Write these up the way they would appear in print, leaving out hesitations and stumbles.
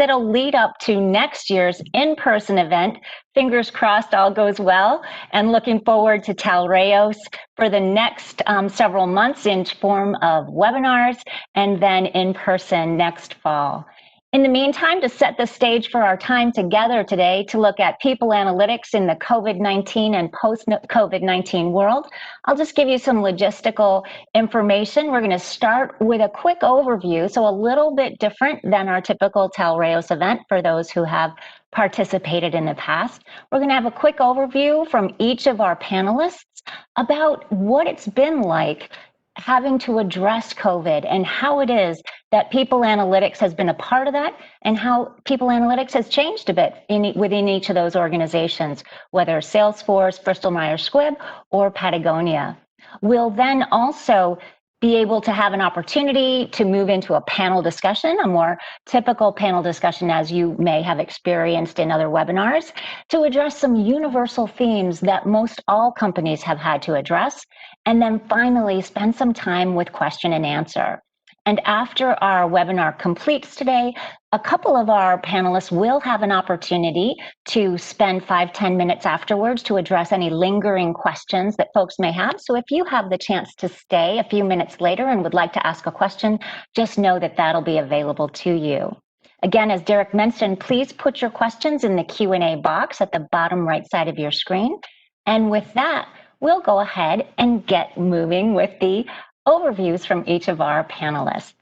that'll lead up to next year's in-person event. Fingers crossed all goes well, and looking forward to TALREOS for the next several months in form of webinars and then in person next fall. In the meantime, to set the stage for our time together today to look at people analytics in the COVID-19 and post-COVID-19 world, I'll just give you some logistical information. We're going to start with a quick overview, so a little bit different than our typical TALREOS event for those who have participated in the past. We're going to have a quick overview from each of our panelists about what it's been like having to address COVID and how it is that people analytics has been a part of that, and how people analytics has changed a bit within each of those organizations, whether Salesforce, Bristol Myers Squibb, or Patagonia. We'll then also be able to have an opportunity to move into a panel discussion, a more typical panel discussion as you may have experienced in other webinars, to address some universal themes that most all companies have had to address, and then finally spend some time with question and answer. And after our webinar completes today, a couple of our panelists will have an opportunity to spend 5-10 minutes afterwards to address any lingering questions that folks may have. So if you have the chance to stay a few minutes later and would like to ask a question, just know that that'll be available to you. Again, as Derek mentioned, please put your questions in the Q&A box at the bottom right side of your screen. And with that, we'll go ahead and get moving with the overviews from each of our panelists.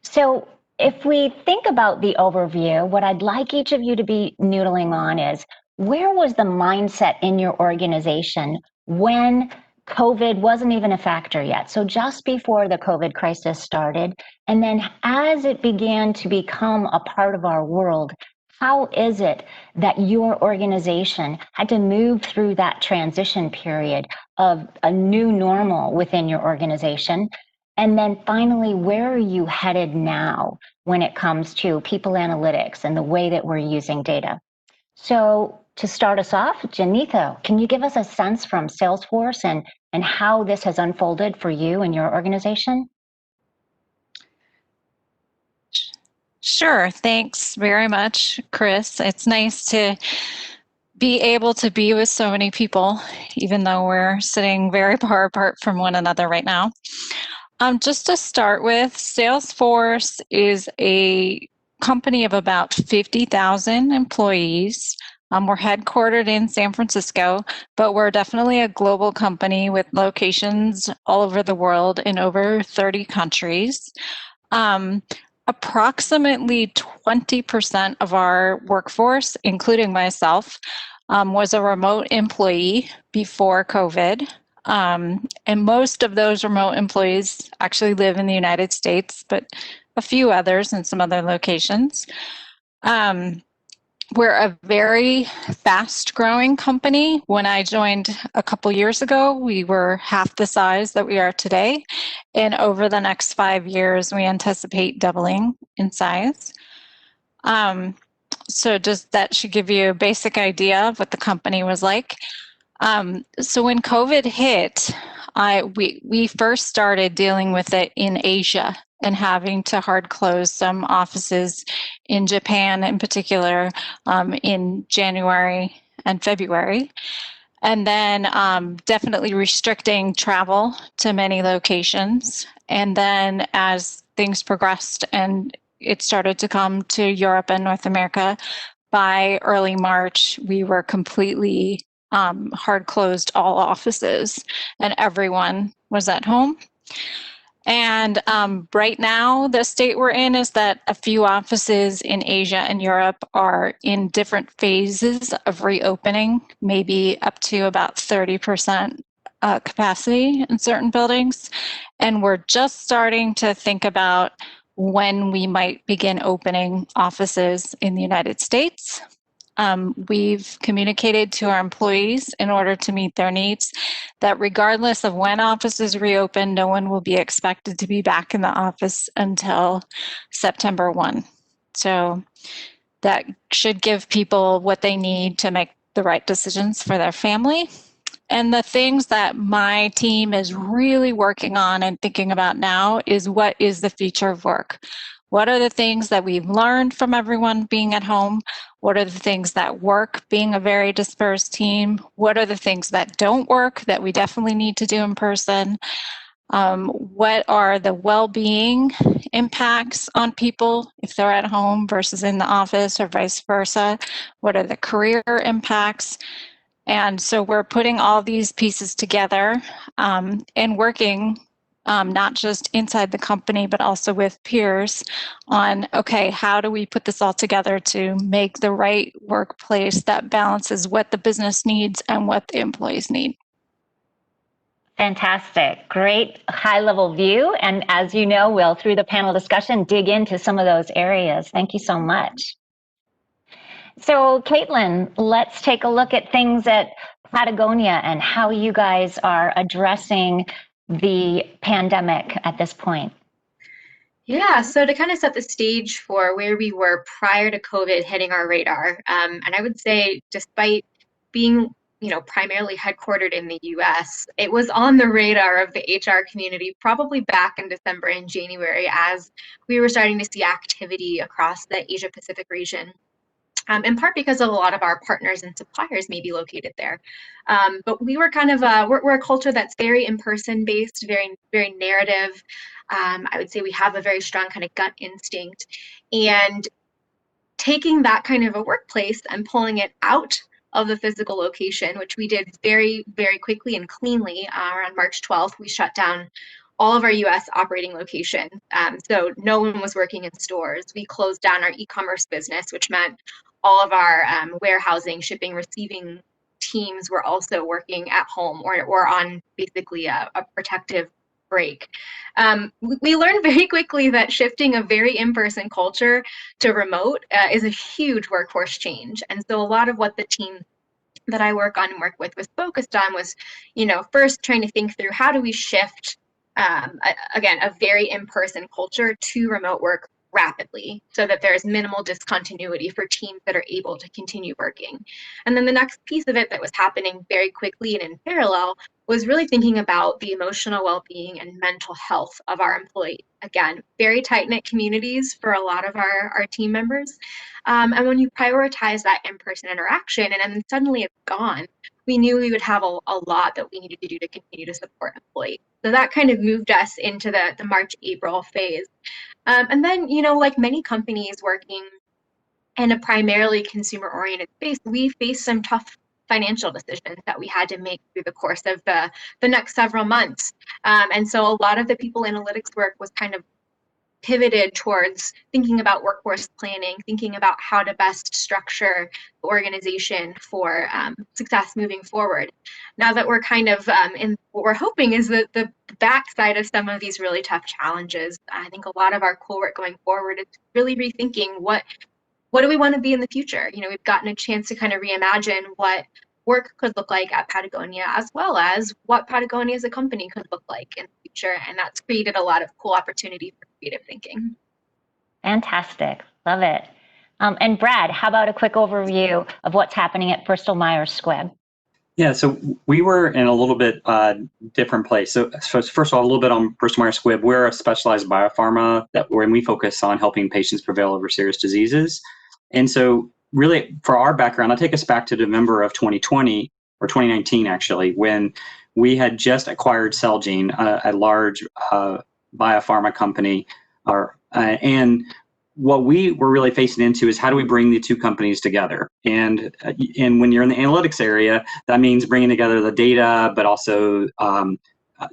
So if we think about the overview, what I'd like each of you to be noodling on is, where was the mindset in your organization when COVID wasn't even a factor yet? So just before the COVID crisis started, and then as it began to become a part of our world, how is it that your organization had to move through that transition period of a new normal within your organization? And then finally, where are you headed now when it comes to people analytics and the way that we're using data? So to start us off, Janitha, can you give us a sense from Salesforce and how this has unfolded for you and your organization? Sure. Thanks very much, Chris. It's nice to be able to be with so many people, even though we're sitting very far apart from one another right now. Just to start with, Salesforce is a company of about 50,000 employees. We're headquartered in San Francisco, but we're definitely a global company with locations all over the world in over 30 countries. Approximately 20% of our workforce, including myself, was a remote employee before COVID. And most of those remote employees actually live in the United States, but a few others in some other locations. We're a very fast-growing company. When I joined a couple years ago, we were half the size that we are today. And over the next 5 years, we anticipate doubling in size. So just that should give you a basic idea of what the company was like. So when COVID hit, we first started dealing with it in Asia and having to hard close some offices in Japan in particular in January and February. And then definitely restricting travel to many locations. And then as things progressed and it started to come to Europe and North America, by early March, we were completely hard closed all offices and everyone was at home. And right now, the state we're in is that a few offices in Asia and Europe are in different phases of reopening, maybe up to about 30% capacity in certain buildings. And we're just starting to think about when we might begin opening offices in the United States. We've communicated to our employees in order to meet their needs that regardless of when offices reopen, no one will be expected to be back in the office until September 1. So that should give people what they need to make the right decisions for their family. And the things that my team is really working on and thinking about now is what is the future of work? What are the things that we've learned from everyone being at home? What are the things that work being a very dispersed team? What are the things that don't work that we definitely need to do in person? What are the well-being impacts on people if they're at home versus in the office or vice versa? What are the career impacts? And so we're putting all these pieces together and working not just inside the company, but also with peers on, okay, how do we put this all together to make the right workplace that balances what the business needs and what the employees need? Fantastic. Great high level view. And as you know, we'll, through the panel discussion, dig into some of those areas. Thank you so much. So, Caitlin, let's take a look at things at Patagonia and how you guys are addressing the pandemic at this point. Yeah, so to kind of set the stage for where we were prior to COVID hitting our radar, and I would say despite being, primarily headquartered in the US, it was on the radar of the HR community probably back in December and January as we were starting to see activity across the Asia Pacific region. In part because of a lot of our partners and suppliers may be located there. But we were kind of we're a culture that's very in-person based, very very narrative. I would say we have a very strong kind of gut instinct, and taking that kind of a workplace and pulling it out of the physical location, which we did very, very quickly and cleanly. Around March 12th, we shut down all of our US operating locations. So no one was working in stores. We closed down our e-commerce business, which meant all of our warehousing, shipping, receiving teams were also working at home or on basically a protective break. We learned very quickly that shifting a very in-person culture to remote is a huge workforce change. And so a lot of what the team that I work on and work with was focused on was, first trying to think through how do we shift, again, a very in-person culture to remote work rapidly so that there's minimal discontinuity for teams that are able to continue working. And then the next piece of it that was happening very quickly and in parallel was really thinking about the emotional well-being and mental health of our employees. Again, very tight-knit communities for a lot of our team members. And when you prioritize that in-person interaction and then suddenly it's gone, we knew we would have a lot that we needed to do to continue to support employees. So that kind of moved us into the March, April phase. And then, like many companies working in a primarily consumer-oriented space, we faced some tough financial decisions that we had to make through the course of the next several months. And so a lot of the people analytics work was kind of pivoted towards thinking about workforce planning, thinking about how to best structure the organization for success moving forward. Now that we're kind of in what we're hoping is that the backside of some of these really tough challenges, I think a lot of our cool work going forward is really rethinking what do we want to be in the future? We've gotten a chance to kind of reimagine what work could look like at Patagonia, as well as what Patagonia as a company could look like in the future. And that's created a lot of cool opportunity for creative thinking. Fantastic. Love it. And Brad, how about a quick overview of what's happening at Bristol Myers Squibb? Yeah, so we were in a little bit different place. So first of all, a little bit on Bristol Myers Squibb. We're a specialized biopharma when we focus on helping patients prevail over serious diseases. And so really for our background, I'll take us back to November of 2020 or 2019, actually, when we had just acquired Celgene, a large biopharma company. And what we were really facing into is how do we bring the two companies together? And when you're in the analytics area, that means bringing together the data, but also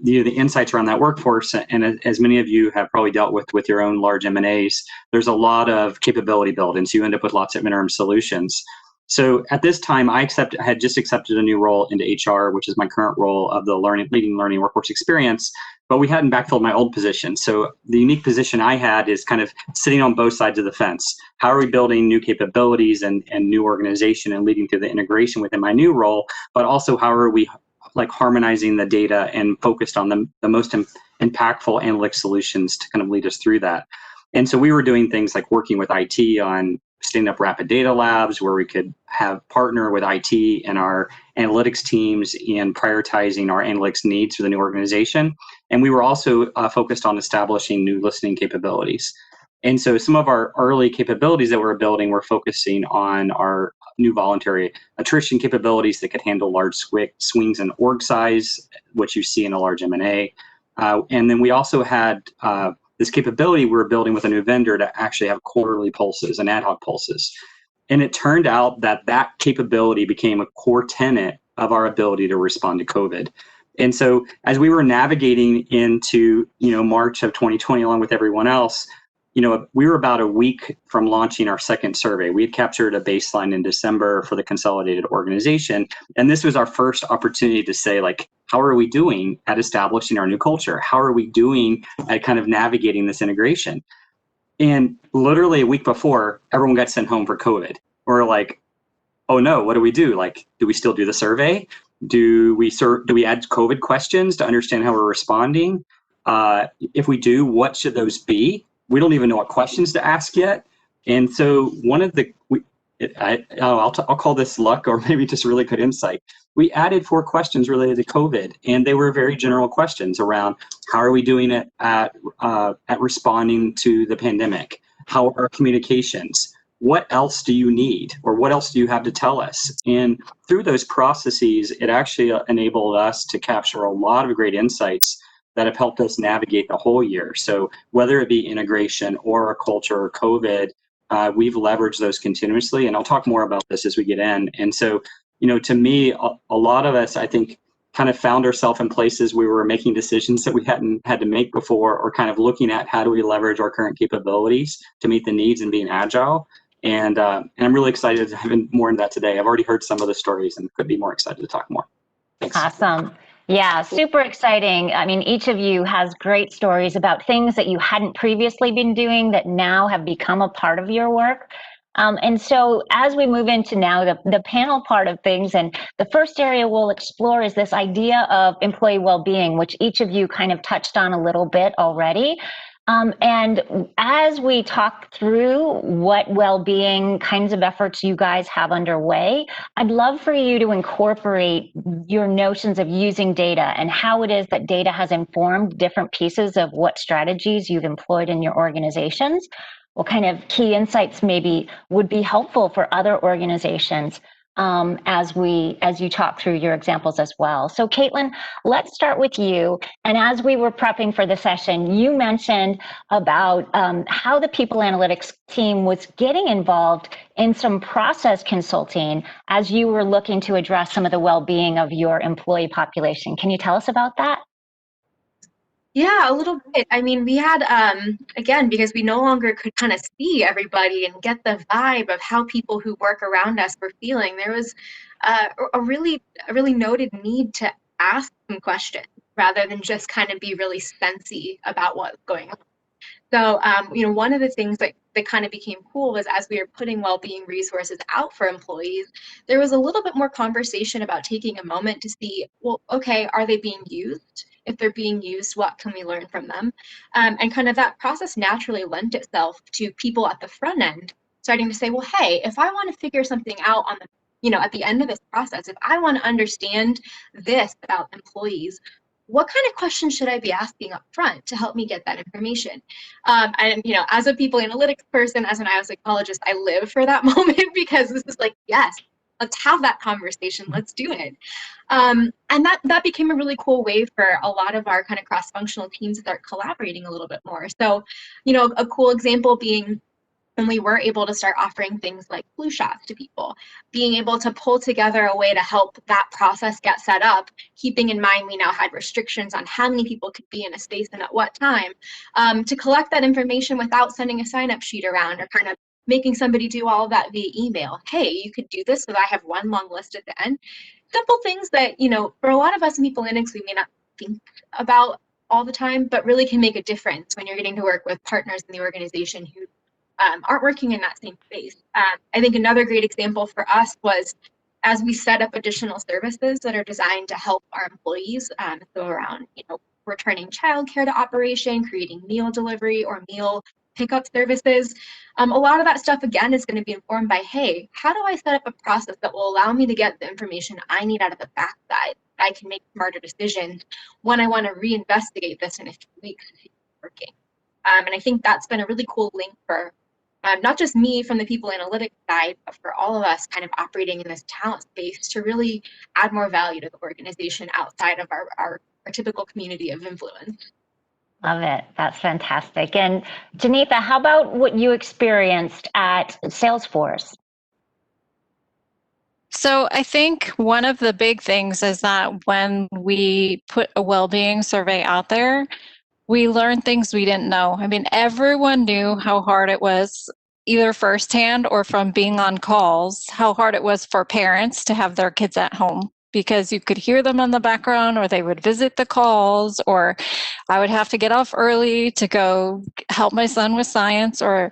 the insights around that workforce. And as many of you have probably dealt with your own large M&As, there's a lot of capability build, and so you end up with lots of interim solutions. So at this time, I had just accepted a new role into HR, which is my current role of the leading learning workforce experience, but we hadn't backfilled my old position. So the unique position I had is kind of sitting on both sides of the fence. How are we building new capabilities and new organization and leading through the integration within my new role, but also how are we harmonizing the data and focused on the most impactful analytic solutions to kind of lead us through that. And so we were doing things like working with IT on standing up rapid data labs where we could have partner with IT and our analytics teams in prioritizing our analytics needs for the new organization. And we were also focused on establishing new listening capabilities. And so some of our early capabilities that we're building, we're focusing on our new voluntary attrition capabilities that could handle large swings in org size, which you see in a large M&A. And then we also had this capability we're building with a new vendor to actually have quarterly pulses and ad hoc pulses. And it turned out that that capability became a core tenet of our ability to respond to COVID. And so as we were navigating into, March of 2020, along with everyone else, we were about a week from launching our second survey. We had captured a baseline in December for the consolidated organization. And this was our first opportunity to say, like, how are we doing at establishing our new culture? How are we doing at kind of navigating this integration? And literally a week before, everyone got sent home for COVID. We're like, oh no, what do we do? Like, do we still do the survey? Do we add COVID questions to understand how we're responding? If we do, what should those be? We don't even know what questions to ask yet. And so one of the, I'll call this luck, or maybe just really good insight. We added 4 questions related to COVID, and they were very general questions around how are we doing it at responding to the pandemic? How are our communications? What else do you need, or what else do you have to tell us? And through those processes, it actually enabled us to capture a lot of great insights that have helped us navigate the whole year. So whether it be integration or a culture or COVID, we've leveraged those continuously. And I'll talk more about this as we get in. And so, to me, a lot of us, I think, kind of found ourselves in places we were making decisions that we hadn't had to make before, or kind of looking at how do we leverage our current capabilities to meet the needs and being agile. And I'm really excited to have more into that today. I've already heard some of the stories and could be more excited to talk more. Thanks. Awesome. Yeah, super exciting. I mean, each of you has great stories about things that you hadn't previously been doing that now have become a part of your work. And so as we move into now the panel part of things, and the first area we'll explore is this idea of employee well-being, which each of you kind of touched on a little bit already. And as we talk through what well-being kinds of efforts you guys have underway, I'd love for you to incorporate your notions of using data and how it is that data has informed different pieces of what strategies you've employed in your organizations. What kind of key insights maybe would be helpful for other organizations as you talk through your examples as well. So Caitlin, let's start with you. And as we were prepping for the session, you mentioned about how the people analytics team was getting involved in some process consulting as you were looking to address some of the well-being of your employee population. Can you tell us about that? Yeah, a little bit. I mean, we had, again, because we no longer could kind of see everybody and get the vibe of how people who work around us were feeling, there was a really noted need to ask some questions rather than just kind of be really sensey about what's going on. So, one of the things that kind of became cool was as we were putting well-being resources out for employees, there was a little bit more conversation about taking a moment to see, well, okay, are they being used? If they're being used, what can we learn from them? And kind of that process naturally lent itself to people at the front end starting to say, well, hey, if I want to figure something out on the, at the end of this process, if I want to understand this about employees, what kind of questions should I be asking up front to help me get that information? And, as a people analytics person, as an IO psychologist, I live for that moment because this is like, yes, let's have that conversation. Let's do it. And that became a really cool way for a lot of our kind of cross-functional teams to start collaborating a little bit more. So, a cool example being when we were able to start offering things like flu shots to people, being able to pull together a way to help that process get set up, keeping in mind we now had restrictions on how many people could be in a space and at what time, to collect that information without sending a sign-up sheet around or kind of making somebody do all of that via email. Hey, you could do this so that I have one long list at the end. Simple things that, for a lot of us in People Linux, we may not think about all the time, but really can make a difference when you're getting to work with partners in the organization who aren't working in that same space. I think another great example for us was as we set up additional services that are designed to help our employees, so around, returning childcare to operation, creating meal delivery or meal pickup services. A lot of that stuff, again, is going to be informed by, hey, how do I set up a process that will allow me to get the information I need out of the backside? I can make smarter decisions when I want to reinvestigate this in a few weeks to see if it's working. And I think that's been a really cool link for not just me from the people analytics side, but for all of us kind of operating in this talent space to really add more value to the organization outside of our typical community of influence. Love it. That's fantastic. And Janitha, how about what you experienced at Salesforce? So I think one of the big things is that when we put a well-being survey out there, we learned things we didn't know. I mean, everyone knew how hard it was, either firsthand or from being on calls, how hard it was for parents to have their kids at home, because you could hear them in the background, or they would visit the calls, or I would have to get off early to go help my son with science, or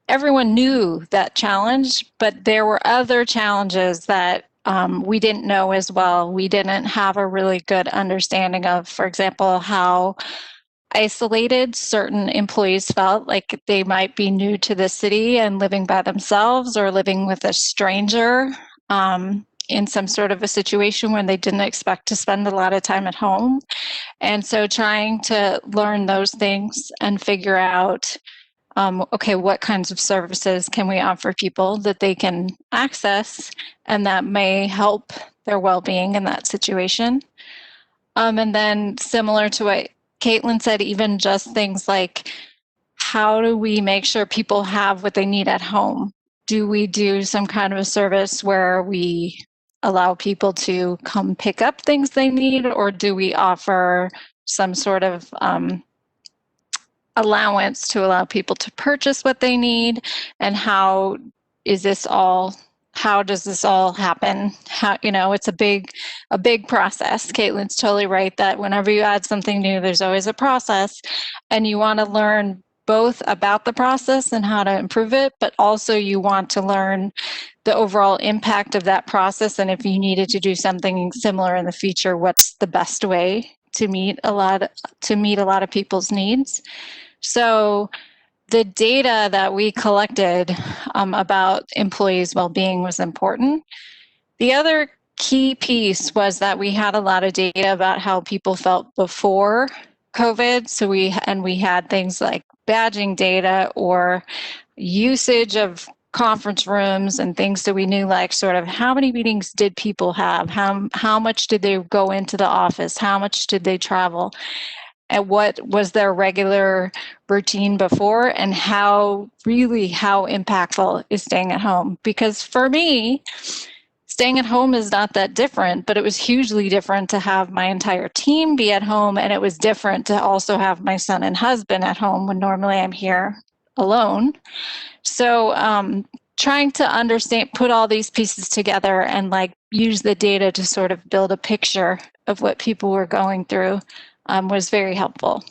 everyone knew that challenge, but there were other challenges that we didn't know as well. We didn't have a really good understanding of, for example, how isolated certain employees felt, like they might be new to the city and living by themselves, or living with a stranger in some sort of a situation when they didn't expect to spend a lot of time at home. And so trying to learn those things and figure out, okay, what kinds of services can we offer people that they can access and that may help their well-being in that situation. And then similar to what Caitlin said, even just things like, how do we make sure people have what they need at home? Do we do some kind of a service where we allow people to come pick up things they need, or do we offer some sort of allowance to allow people to purchase what they need? And how does this all happen? How, it's a big process. Caitlin's totally right that whenever you add something new, there's always a process, and you want to learn both about the process and how to improve it, but also you want to learn the overall impact of that process, and if you needed to do something similar in the future, what's the best way to meet a lot of people's needs. So the data that we collected about employees' well-being was important. The other key piece was that we had a lot of data about how people felt before COVID. So we had things like badging data or usage of conference rooms and things, so we knew, like, sort of how many meetings did people have, how much did they go into the office, how much did they travel, and what was their regular routine before, and how impactful is staying at home. Because for me, staying at home is not that different, but it was hugely different to have my entire team be at home, and it was different to also have my son and husband at home when normally I'm here alone. So trying to understand, put all these pieces together and use the data to sort of build a picture of what people were going through was very helpful.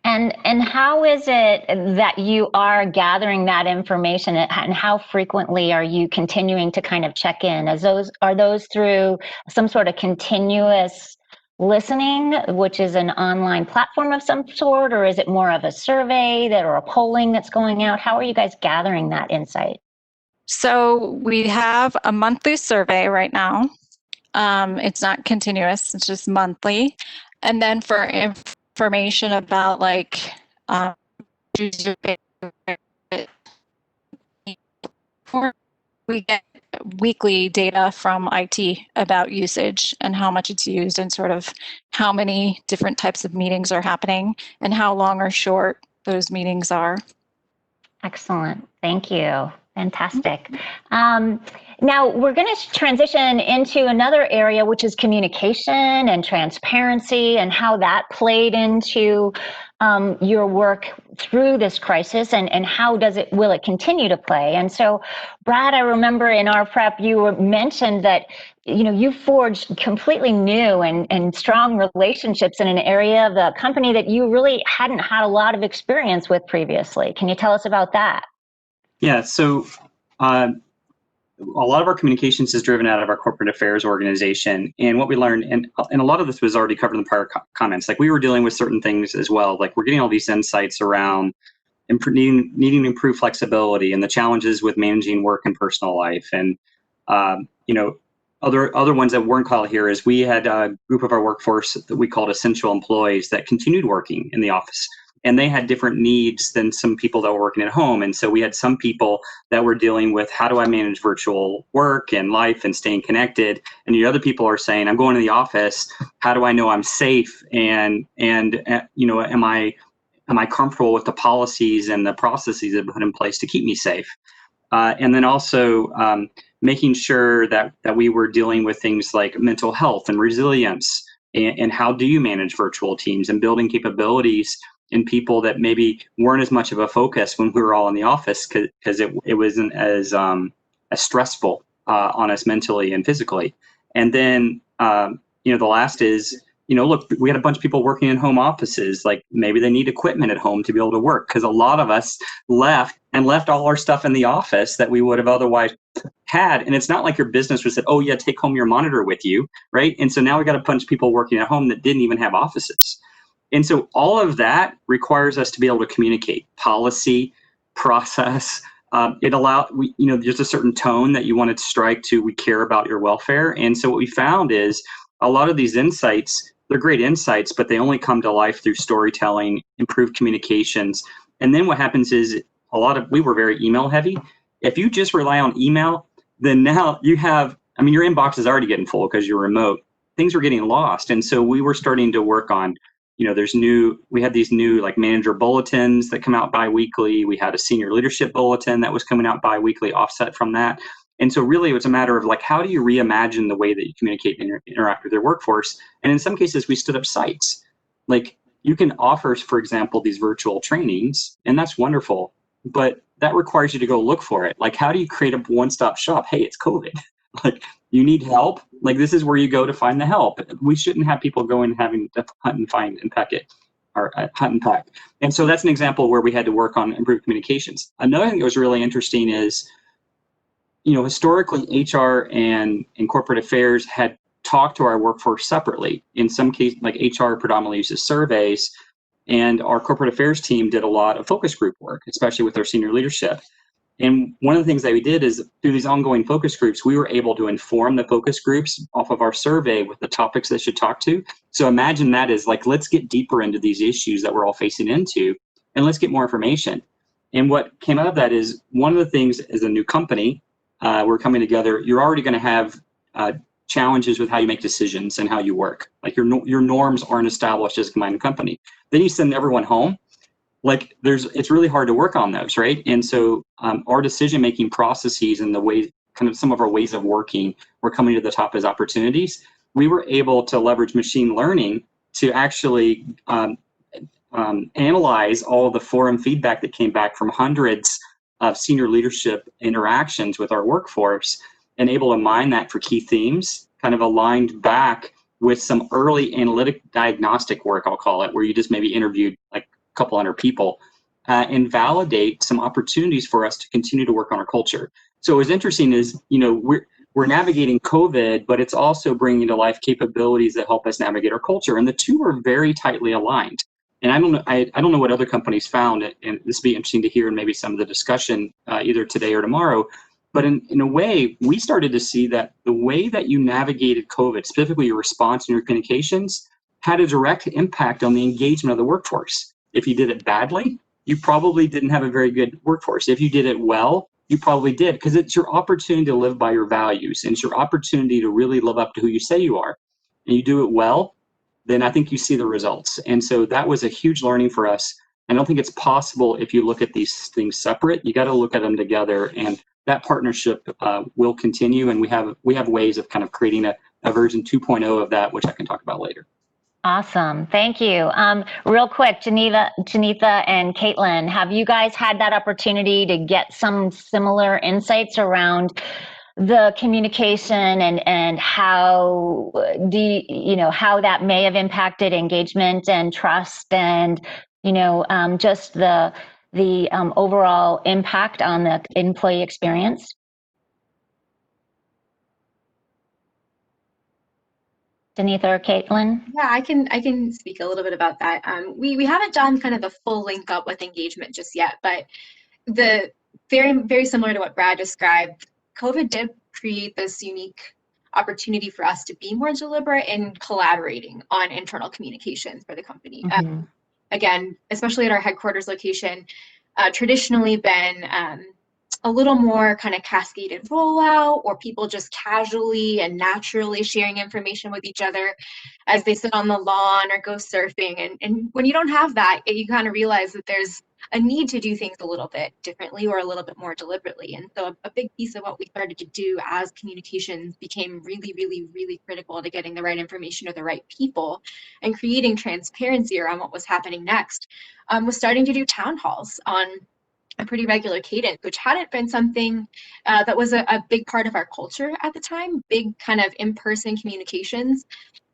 And how is it that you are gathering that information, and how frequently are you continuing to kind of check in? Are those through some sort of continuous listening, which is an online platform of some sort, or is it more of a survey or a polling that's going out? How are you guys gathering that insight? So we have a monthly survey right now. It's not continuous, it's just monthly. And then for information about choose your favorite, we get weekly data from IT about usage and how much it's used, and sort of how many different types of meetings are happening and how long or short those meetings are. Excellent. Thank you. Fantastic. Now we're going to transition into another area, which is communication and transparency, and how that played into your work through this crisis, and how will it continue to play? And so, Brad, I remember in our prep you mentioned that you forged completely new and strong relationships in an area of the company that you really hadn't had a lot of experience with previously. Can you tell us about that? Yeah, so a lot of our communications is driven out of our corporate affairs organization. And what we learned, and a lot of this was already covered in the prior comments, like we were dealing with certain things as well. Like we're getting all these insights around needing to improve flexibility and the challenges with managing work and personal life. And, other ones that weren't called here is we had a group of our workforce that we called essential employees that continued working in the office and they had different needs than some people that were working at home. And so we had some people that were dealing with, how do I manage virtual work and life and staying connected? And the other people are saying, I'm going to the office. How do I know I'm safe? And am I comfortable with the policies and the processes that are put in place to keep me safe? And then also making sure that we were dealing with things like mental health and resilience, and how do you manage virtual teams, and building capabilities in people that maybe weren't as much of a focus when we were all in the office, because it wasn't as stressful on us mentally and physically. And then the last is, look, we had a bunch of people working in home offices. Like, maybe they need equipment at home to be able to work, because a lot of us left all our stuff in the office that we would have otherwise had. And it's not like your business was said, oh yeah, take home your monitor with you, right? And so now we got a bunch of people working at home that didn't even have offices. And so all of that requires us to be able to communicate policy, process. It allowed, there's a certain tone that you want to strike to, we care about your welfare. And so what we found is a lot of these insights, they're great insights, but they only come to life through storytelling, improved communications. And then what happens is, we were very email heavy. If you just rely on email, then now you have, your inbox is already getting full because you're remote. Things were getting lost. And so we were starting to work on, we had these new like manager bulletins that come out bi-weekly. We had a senior leadership bulletin that was coming out bi-weekly, offset from that. And so really it was a matter of like, how do you reimagine the way that you communicate and interact with your workforce? And in some cases, we stood up sites. Like, you can offer, for example, these virtual trainings, and that's wonderful, but that requires you to go look for it. Like, how do you create a one-stop shop? Hey, it's COVID. Like, you need help. Like, this is where you go to find the help. We shouldn't have people going having to hunt and find and peck it, or hunt and peck. And so that's an example where we had to work on improved communications. Another thing that was really interesting is, historically, HR and corporate affairs had talked to our workforce separately. In some cases, like HR predominantly uses surveys, and our corporate affairs team did a lot of focus group work, especially with our senior leadership. And one of the things that we did is, through these ongoing focus groups, we were able to inform the focus groups off of our survey with the topics they should talk to. So imagine that is like, let's get deeper into these issues that we're all facing into, and let's get more information. And what came out of that is, one of the things as a new company, we're coming together, you're already going to have challenges with how you make decisions and how you work. Like, your norms aren't established as a combined company. Then you send everyone home. Like, it's really hard to work on those, right? And so our decision-making processes and the way, kind of some of our ways of working, were coming to the top as opportunities. We were able to leverage machine learning to actually analyze all of the forum feedback that came back from hundreds of senior leadership interactions with our workforce, and able to mine that for key themes, kind of aligned back with some early analytic diagnostic work, I'll call it, where you just maybe interviewed like a couple hundred people, and validate some opportunities for us to continue to work on our culture. So what was interesting is, we're navigating COVID, but it's also bringing to life capabilities that help us navigate our culture. And the two are very tightly aligned. And I don't know what other companies found, and this would be interesting to hear in maybe some of the discussion either today or tomorrow. But in a way, we started to see that the way that you navigated COVID, specifically your response and your communications, had a direct impact on the engagement of the workforce. If you did it badly, you probably didn't have a very good workforce. If you did it well, you probably did, because it's your opportunity to live by your values, and it's your opportunity to really live up to who you say you are. And you do it well, then I think you see the results. And so that was a huge learning for us. I don't think it's possible if you look at these things separate. You got to look at them together, and that partnership will continue. And we have ways of kind of creating a version 2.0 of that, which I can talk about later. Awesome. Thank you. Real quick, Janitha and Caitlin, have you guys had that opportunity to get some similar insights around the communication and how how that may have impacted engagement and trust, and just the overall impact on the employee experience? Janitha or Caitlin? Yeah, I can speak a little bit about that. We haven't done kind of the full link up with engagement just yet, but the very similar to what Brad described, COVID did create this unique opportunity for us to be more deliberate in collaborating on internal communications for the company. Mm-hmm. again, especially at our headquarters location, traditionally been a little more kind of cascaded rollout, or people just casually and naturally sharing information with each other as they sit on the lawn or go surfing. And when you don't have that, you kind of realize that there's a need to do things a little bit differently or a little bit more deliberately. And so a big piece of what we started to do as communications became really, really, really critical to getting the right information to the right people and creating transparency around what was happening next, was starting to do town halls on a pretty regular cadence, which hadn't been something that was a big part of our culture at the time. Big kind of in-person communications,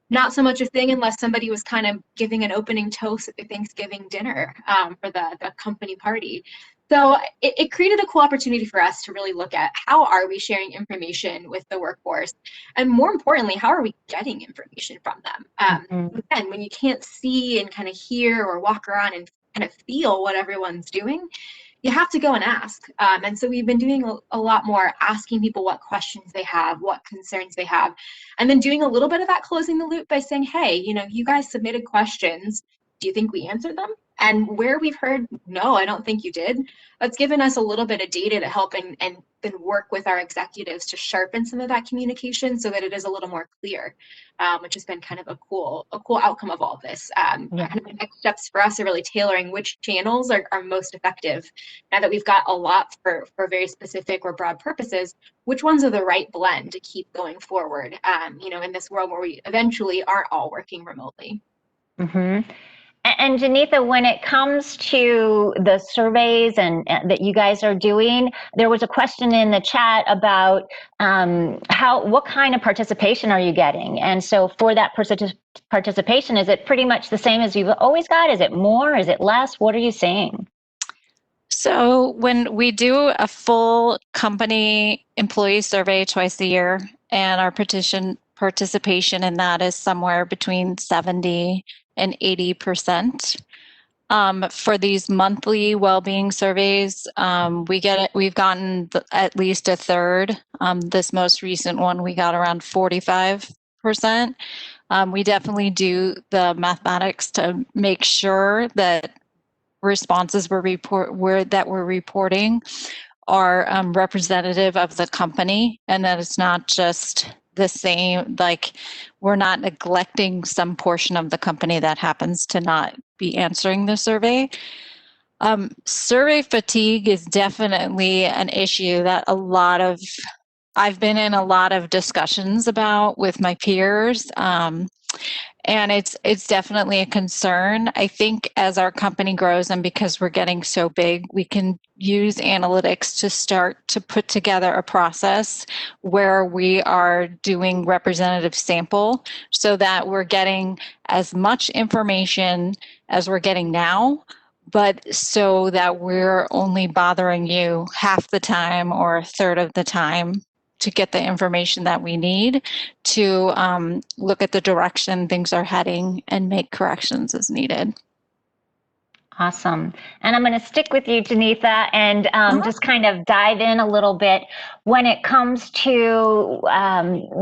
not so much a thing unless somebody was kind of giving an opening toast at the Thanksgiving dinner for the company party. So it created a cool opportunity for us to really look at how are we sharing information with the workforce, and more importantly, how are we getting information from them? Again, when you can't see and kind of hear or walk around and kind of feel what everyone's doing, you have to go and ask. And so we've been doing a lot more asking people what questions they have, what concerns they have, and then doing a little bit of that closing the loop by saying, hey, you guys submitted questions. Do you think we answered them? And where we've heard, no, I don't think you did, that's given us a little bit of data to help and then work with our executives to sharpen some of that communication so that it is a little more clear, which has been kind of a cool outcome of all this. Kind of the next steps for us are really tailoring which channels are most effective. Now that we've got a lot for very specific or broad purposes, which ones are the right blend to keep going forward, in this world where we eventually aren't all working remotely. Mm-hmm. And Janitha, when it comes to the surveys and that you guys are doing, there was a question in the chat about what kind of participation are you getting? And so for that participation, is it pretty much the same as you've always got? Is it more? Is it less? What are you seeing? So when we do a full company employee survey twice a year, and our participation in that is somewhere between 70 and 80%. For these monthly well-being surveys, we've gotten at least a third. This most recent one, we got around 45%. We definitely do the mathematics to make sure that responses we're reporting are representative of the company, and that it's not just the same, like we're not neglecting some portion of the company that happens to not be answering the survey. Survey fatigue is definitely an issue that I've been in a lot of discussions about with my peers. And it's definitely a concern. I think as our company grows and because we're getting so big, we can use analytics to start to put together a process where we are doing representative sample so that we're getting as much information as we're getting now, but so that we're only bothering you half the time or a third of the time to get the information that we need to look at the direction things are heading and make corrections as needed. Awesome. And I'm going to stick with you, Janitha, and just kind of dive in a little bit when it comes to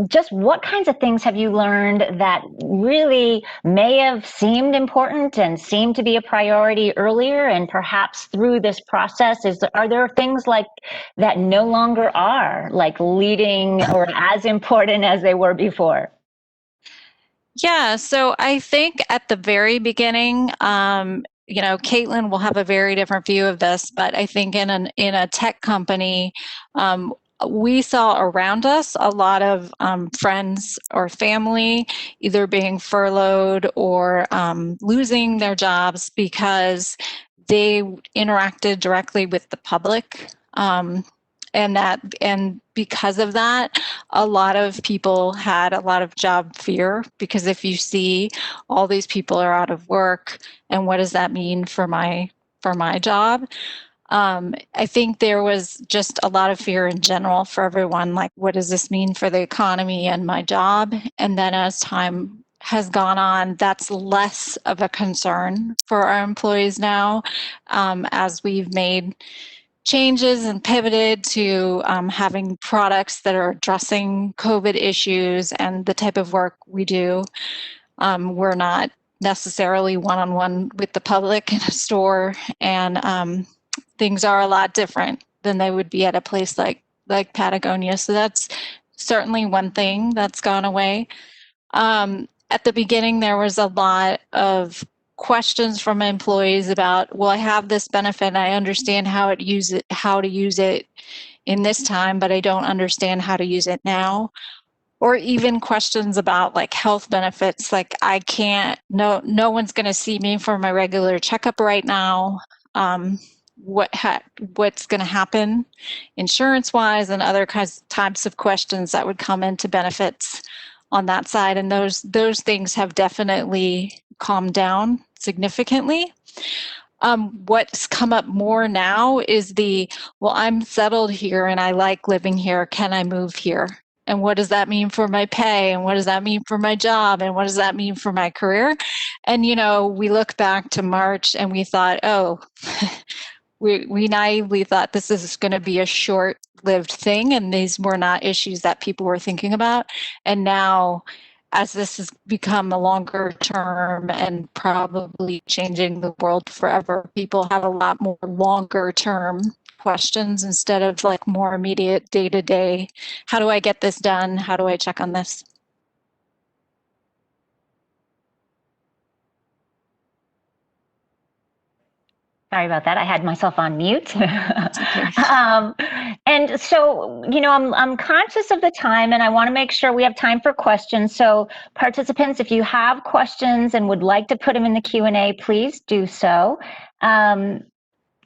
just what kinds of things have you learned that really may have seemed important and seemed to be a priority earlier, and perhaps through this process, are there things like that no longer are, like leading or as important as they were before? Yeah, so I think at the very beginning, Caitlin will have a very different view of this, but I think in a tech company, we saw around us a lot of friends or family either being furloughed or losing their jobs because they interacted directly with the public. And because of that, a lot of people had a lot of job fear, because if you see all these people are out of work, and what does that mean for my job? I think there was just a lot of fear in general for everyone, like, what does this mean for the economy and my job? And then as time has gone on, that's less of a concern for our employees now, as we've made changes and pivoted to having products that are addressing COVID issues and the type of work we do. We're not necessarily one-on-one with the public in a store, and things are a lot different than they would be at a place like Patagonia. So that's certainly one thing that's gone away. At the beginning, there was a lot of questions from employees about, well, I have this benefit and I understand how to use it in this time, but I don't understand how to use it now. Or even questions about like health benefits, like no one's going to see me for my regular checkup right now. What's going to happen insurance wise, and other types of questions that would come into benefits on that side. And those things have definitely calmed down significantly. What's come up more now is well, I'm settled here and I like living here. Can I move here? And what does that mean for my pay? And what does that mean for my job? And what does that mean for my career? And, we look back to March and we thought, oh, we naively thought this is going to be a short-lived thing, and these were not issues that people were thinking about. And now, as this has become a longer term and probably changing the world forever, people have a lot more longer term questions instead of like more immediate day-to-day. How do I get this done? How do I check on this? Sorry about that. I had myself on mute. And so, I'm conscious of the time, and I want to make sure we have time for questions. So participants, if you have questions and would like to put them in the Q&A, please do so.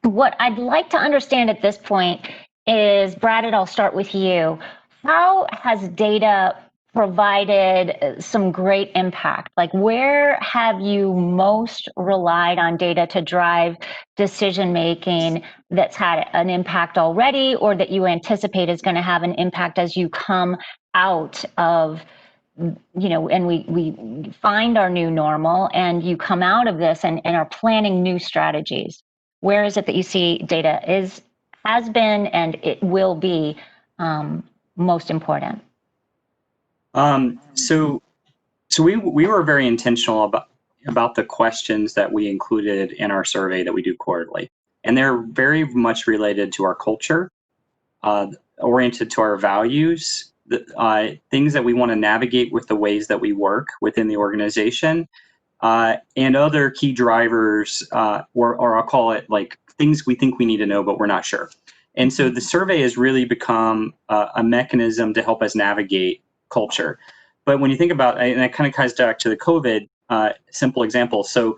What I'd like to understand at this point is, Brad, I'll start with you. How has data provided some great impact? Like, where have you most relied on data to drive decision making that's had an impact already, or that you anticipate is going to have an impact as you come out of, and we find our new normal, and you come out of this and are planning new strategies? Where is it that you see data has been and it will be most important? So we were very intentional about the questions that we included in our survey that we do quarterly, and they're very much related to our culture, oriented to our values, things that we want to navigate with the ways that we work within the organization, and other key drivers, or I'll call it like things we think we need to know, but we're not sure. And so the survey has really become a mechanism to help us navigate culture. But when you think about, and it kind of ties back to the COVID simple example. So,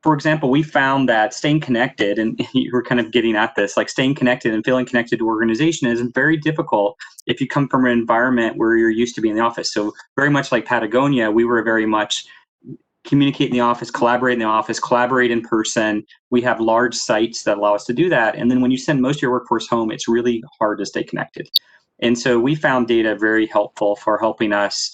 for example, we found that staying connected, and you were kind of getting at this, like staying connected and feeling connected to organization is very difficult if you come from an environment where you're used to being in the office. So very much like Patagonia, we were very much communicate in the office, collaborate in the office, collaborate in person. We have large sites that allow us to do that. And then when you send most of your workforce home, it's really hard to stay connected. And so we found data very helpful for helping us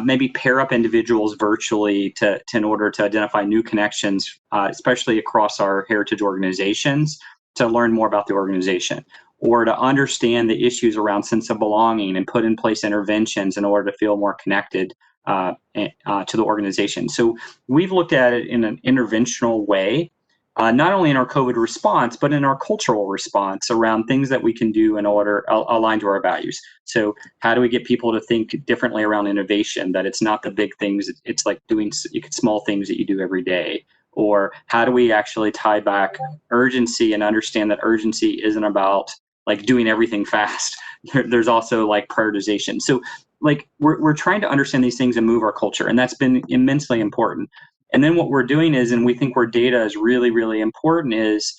maybe pair up individuals virtually in order to identify new connections, especially across our heritage organizations, to learn more about the organization, or to understand the issues around sense of belonging and put in place interventions in order to feel more connected to the organization. So we've looked at it in an interventional way, not only in our COVID response, but in our cultural response around things that we can do in order aligned to our values. So how do we get people to think differently around innovation, that it's not the big things, it's like doing small things that you do every day? Or how do we actually tie back urgency and understand that urgency isn't about like doing everything fast? There's also like prioritization. So like we're trying to understand these things and move our culture, and that's been immensely important. And then what we're doing is, and we think where data is really, really important, is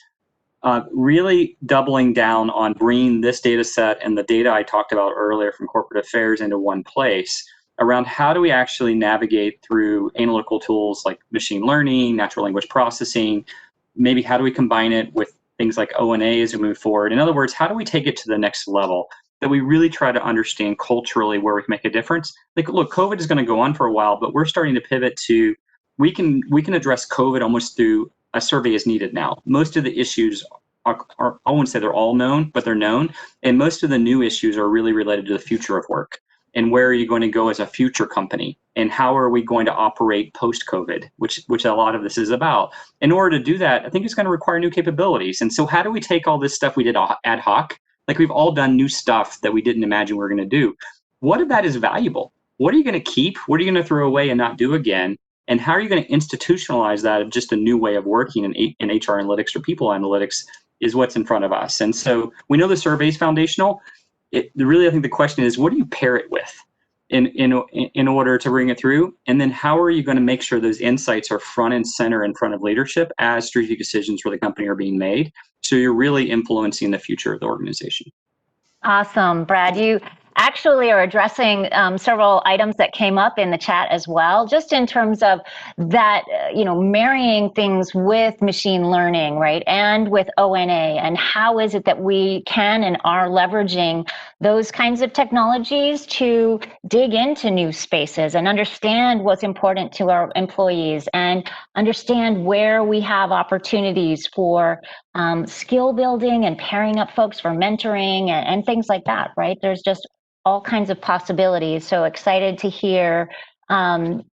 really doubling down on bringing this data set and the data I talked about earlier from corporate affairs into one place around how do we actually navigate through analytical tools like machine learning, natural language processing, maybe how do we combine it with things like O&A as we move forward. In other words, how do we take it to the next level that we really try to understand culturally where we can make a difference? Like, look, COVID is going to go on for a while, but we're starting to pivot to we can address COVID almost through a survey as needed now. Most of the issues are I won't say they're all known, but they're known. And most of the new issues are really related to the future of work. and where are you going to go as a future company, and how are we going to operate post-COVID, which a lot of this is about. In order to do that, I think it's going to require new capabilities. And so how do we take all this stuff we did ad hoc? Like, we've all done new stuff that we didn't imagine we were going to do. What of that is valuable? What are you going to keep? What are you going to throw away and not do again? And how are you going to institutionalize that of just a new way of working in HR analytics or people analytics is what's in front of us. And so we know the survey is foundational. Really, I think the question is, what do you pair it with in order to bring it through? And then how are you going to make sure those insights are front and center in front of leadership as strategic decisions for the company are being made? So you're really influencing the future of the organization. Awesome, Brad. You actually are addressing several items that came up in the chat as well, just in terms of that, marrying things with machine learning, right, and with ONA, and how is it that we can and are leveraging those kinds of technologies to dig into new spaces and understand what's important to our employees and understand where we have opportunities for skill building and pairing up folks for mentoring and things like that, right? There's just all kinds of possibilities. So excited to hear. Janitha,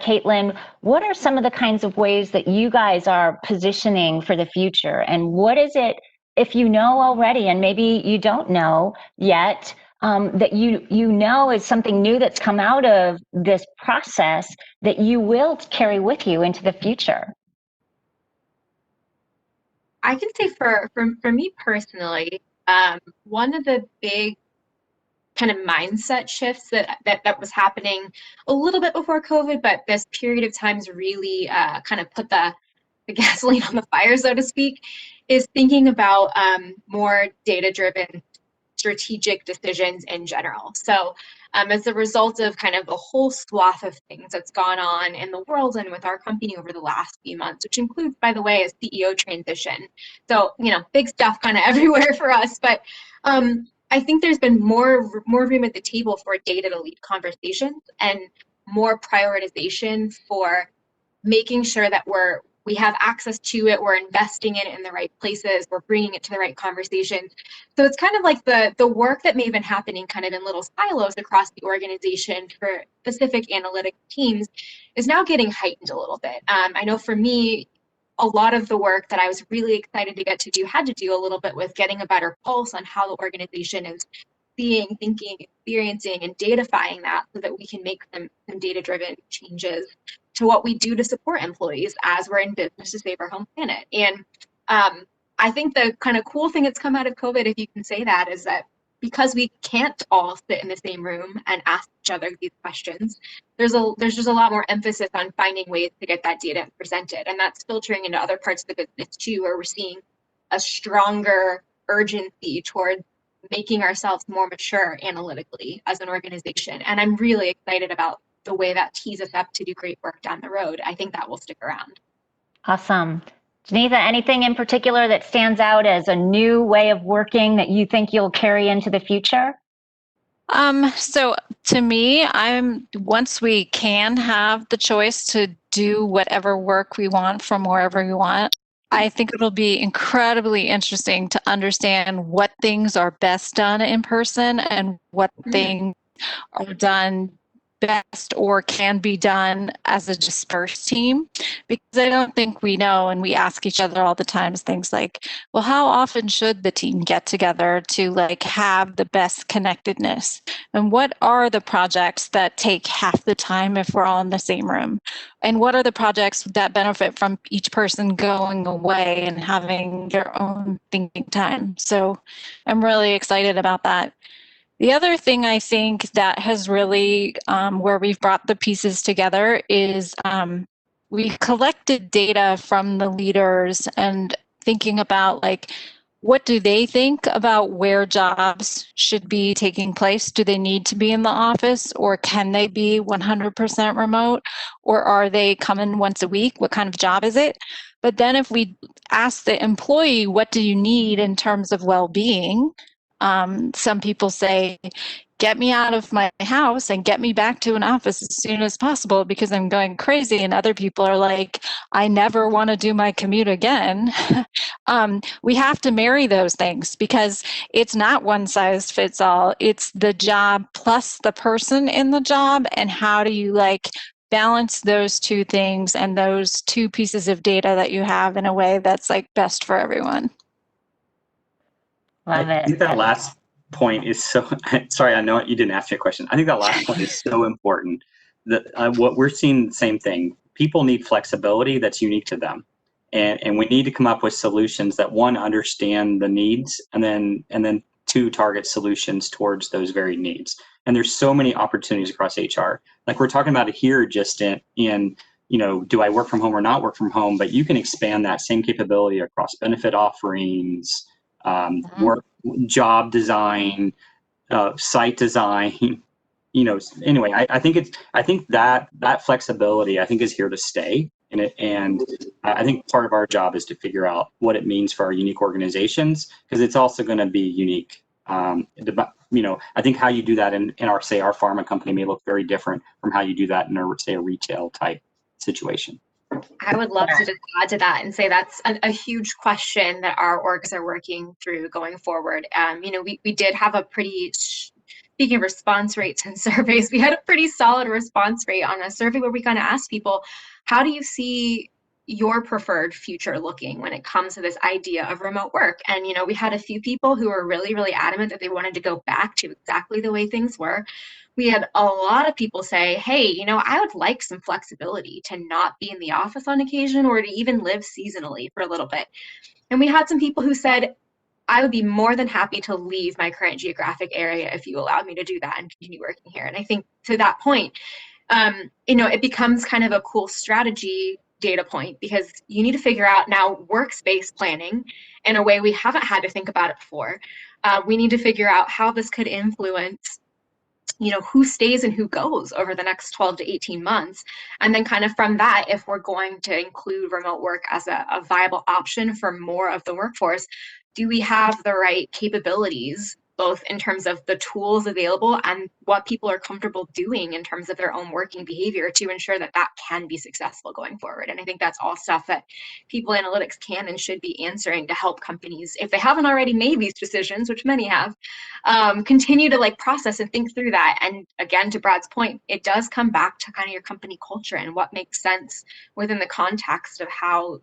Caitlin, what are some of the kinds of ways that you guys are positioning for the future? And what is it, if you know already, and maybe you don't know yet, that you know is something new that's come out of this process that you will carry with you into the future? I can say for me personally, one of the big kind of mindset shifts that was happening a little bit before COVID, but this period of time's really kind of put the gasoline on the fire, so to speak, is thinking about more data-driven strategic decisions in general. So as a result of kind of a whole swath of things that's gone on in the world and with our company over the last few months, which includes, by the way, a CEO transition. So, big stuff kind of everywhere for us. But I think there's been more room at the table for data to lead conversations and more prioritization for making sure that we have access to it, we're investing in it in the right places, we're bringing it to the right conversations. So it's kind of like the work that may have been happening kind of in little silos across the organization for specific analytic teams is now getting heightened a little bit. I know for me, a lot of the work that I was really excited to get to do had to do a little bit with getting a better pulse on how the organization is seeing, thinking, experiencing, and datafying that so that we can make some data-driven changes to what we do to support employees as we're in business to save our home planet. And I think the kind of cool thing that's come out of COVID, if you can say that, is that because we can't all sit in the same room and ask each other these questions, there's just a lot more emphasis on finding ways to get that data presented. And that's filtering into other parts of the business too, where we're seeing a stronger urgency towards making ourselves more mature analytically as an organization. And I'm really excited about the way that tees us up to do great work down the road. I think that will stick around. Awesome. Janitha, anything in particular that stands out as a new way of working that you think you'll carry into the future? So to me, once we can have the choice to do whatever work we want from wherever we want, I think it'll be incredibly interesting to understand what things are best done in person and what things are done best or can be done as a dispersed team, because I don't think we know, and we ask each other all the times things like, well, how often should the team get together to have the best connectedness, and what are the projects that take half the time if we're all in the same room, and what are the projects that benefit from each person going away and having their own thinking time. So I'm really excited about that. The other thing I think that has really, where we've brought the pieces together is we've collected data from the leaders and thinking about what do they think about where jobs should be taking place? Do they need to be in the office, or can they be 100% remote, or are they coming once a week? What kind of job is it? But then if we ask the employee, what do you need in terms of well-being? Some people say, get me out of my house and get me back to an office as soon as possible because I'm going crazy. And other people are like, I never want to do my commute again. We have to marry those things because it's not one size fits all. It's the job plus the person in the job. And how do you like balance those two things and those two pieces of data that you have in a way that's like best for everyone? Love I think it. that last point is so, sorry, I know you didn't ask me a question. I think that last point is so important. That what we're seeing, the same thing. People need flexibility that's unique to them. And we need to come up with solutions that, one, understand the needs, and then two, target solutions towards those very needs. And there's so many opportunities across HR. Like we're talking about it here just in do I work from home or not work from home? But you can expand that same capability across benefit offerings, work, job design, site design. Anyway, I think that flexibility, I think, is here to stay. And I think part of our job is to figure out what it means for our unique organizations, because it's also going to be unique. I think how you do that in our pharma company may look very different from how you do that in a retail type situation. I would love to just add to that and say that's a huge question that our orgs are working through going forward. We did have a pretty, speaking of response rates and surveys, we had a pretty solid response rate on a survey where we kind of asked people, how do you see your preferred future looking when it comes to this idea of remote work? And, we had a few people who were really, really adamant that they wanted to go back to exactly the way things were. We had a lot of people say, hey, I would like some flexibility to not be in the office on occasion or to even live seasonally for a little bit. And we had some people who said, I would be more than happy to leave my current geographic area if you allowed me to do that and continue working here. And I think to that point, it becomes kind of a cool strategy data point, because you need to figure out now workspace planning in a way we haven't had to think about it before. We need to figure out how this could influence who stays and who goes over the next 12 to 18 months. And then kind of from that, if we're going to include remote work as a viable option for more of the workforce, do we have the right capabilities, both in terms of the tools available and what people are comfortable doing in terms of their own working behavior to ensure that that can be successful going forward? And I think that's all stuff that people analytics can and should be answering to help companies, if they haven't already made these decisions, which many have, continue to process and think through that. And again, to Brad's point, it does come back to kind of your company culture and what makes sense within the context of how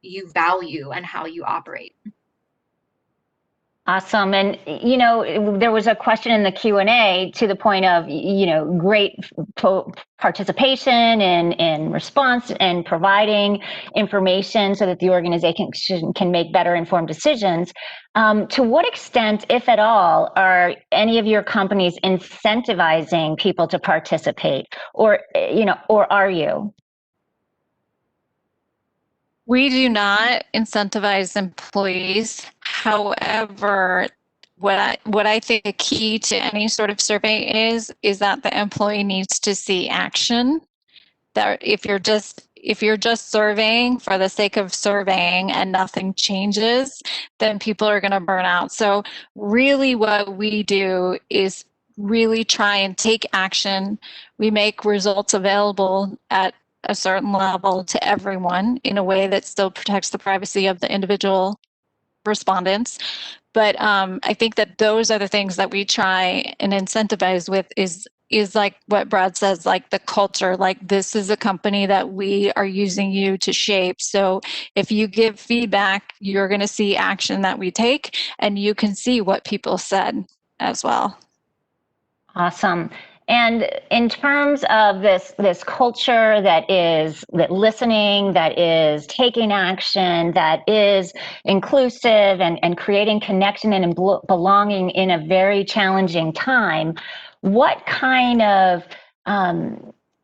you value and how you operate. Awesome. And, there was a question in the Q&A to the point of, great participation in response and providing information so that the organization can make better informed decisions. To what extent, if at all, are any of your companies incentivizing people to participate, or are you? We do not incentivize employees. However, what I think the key to any sort of survey is that the employee needs to see action. That if you're just surveying for the sake of surveying and nothing changes, then people are going to burn out. So really what we do is really try and take action. We make results available at a certain level to everyone in a way that still protects the privacy of the individual respondents. But I think that those are the things that we try and incentivize with is like what Brad says, like the culture, like this is a company that we are using you to shape. So if you give feedback, you're going to see action that we take, and you can see what people said as well. Awesome. And in terms of this culture that listening, that is taking action, that is inclusive and creating connection and belonging in a very challenging time, what kind of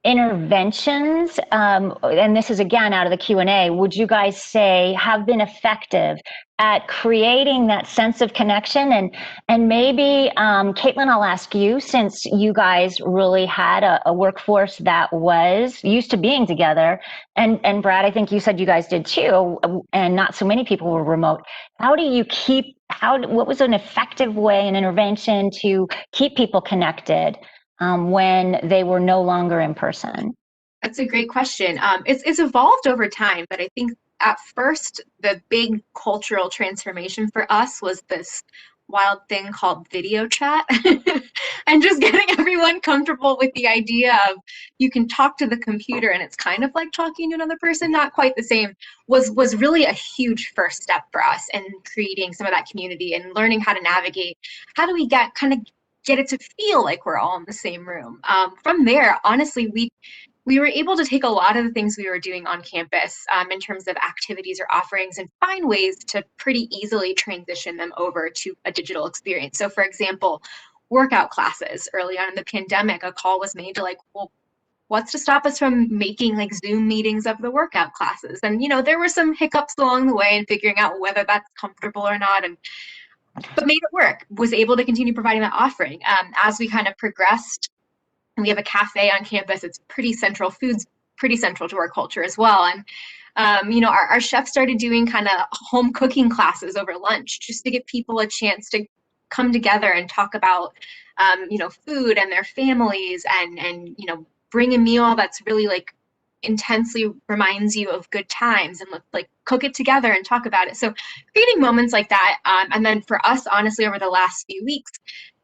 interventions, and this is again out of the Q&A, would you guys say have been effective at creating that sense of connection? And maybe, Caitlin, I'll ask you, since you guys really had a workforce that was used to being together, and Brad, I think you said you guys did too, and not so many people were remote. How do you keep what was an effective way, an intervention to keep people connected when they were no longer in person? That's a great question. It's evolved over time, but I think at first the big cultural transformation for us was this wild thing called video chat and just getting everyone comfortable with the idea of you can talk to the computer and it's kind of like talking to another person, not quite the same, was really a huge first step for us in creating some of that community and learning how to navigate. How do we get it to feel like we're all in the same room? From there, honestly, we were able to take a lot of the things we were doing on campus in terms of activities or offerings and find ways to pretty easily transition them over to a digital experience. So for example, workout classes. Early on in the pandemic, a call was made to like, well, what's to stop us from making like Zoom meetings of the workout classes? And, there were some hiccups along the way in figuring out whether that's comfortable or not. But made it work, was able to continue providing that offering. As we kind of progressed, we have a cafe on campus. It's pretty central. Food's pretty central to our culture as well. And, our chefs started doing kind of home cooking classes over lunch just to give people a chance to come together and talk about, food and their families and bring a meal that's really like intensely reminds you of good times and like cook it together and talk about it. So creating moments like that. And then for us, honestly, over the last few weeks,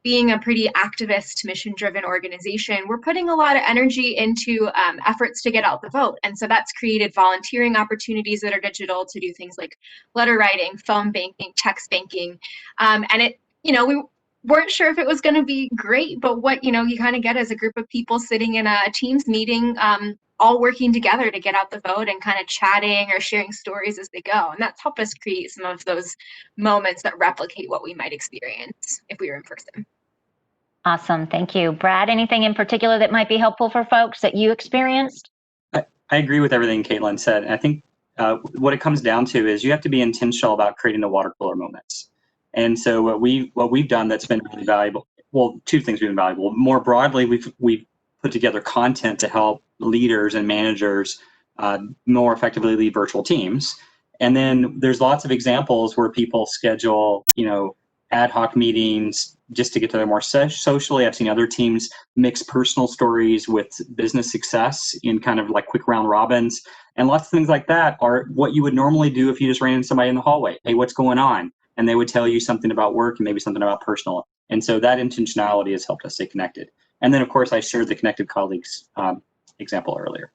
being a pretty activist, mission-driven organization, we're putting a lot of energy into efforts to get out the vote. And so that's created volunteering opportunities that are digital to do things like letter writing, phone banking, text banking. And it, we weren't sure if it was going to be great, but what, you kind of get as a group of people sitting in a Teams meeting, all working together to get out the vote and kind of chatting or sharing stories as they go. And that's helped us create some of those moments that replicate what we might experience if we were in person. Awesome. Thank you. Brad, anything in particular that might be helpful for folks that you experienced? I agree with everything Caitlin said. And I think what it comes down to is you have to be intentional about creating the water cooler moments. And so what we've done that's been really valuable, well, two things have been valuable. More broadly, we've put together content to help leaders and managers more effectively lead virtual teams. And then there's lots of examples where people schedule, ad hoc meetings just to get to there more socially. I've seen other teams mix personal stories with business success in kind of like quick round robins. And lots of things like that are what you would normally do if you just ran into somebody in the hallway. Hey, what's going on? And they would tell you something about work and maybe something about personal. And so that intentionality has helped us stay connected. And then, of course, I shared the Connected Colleagues example earlier.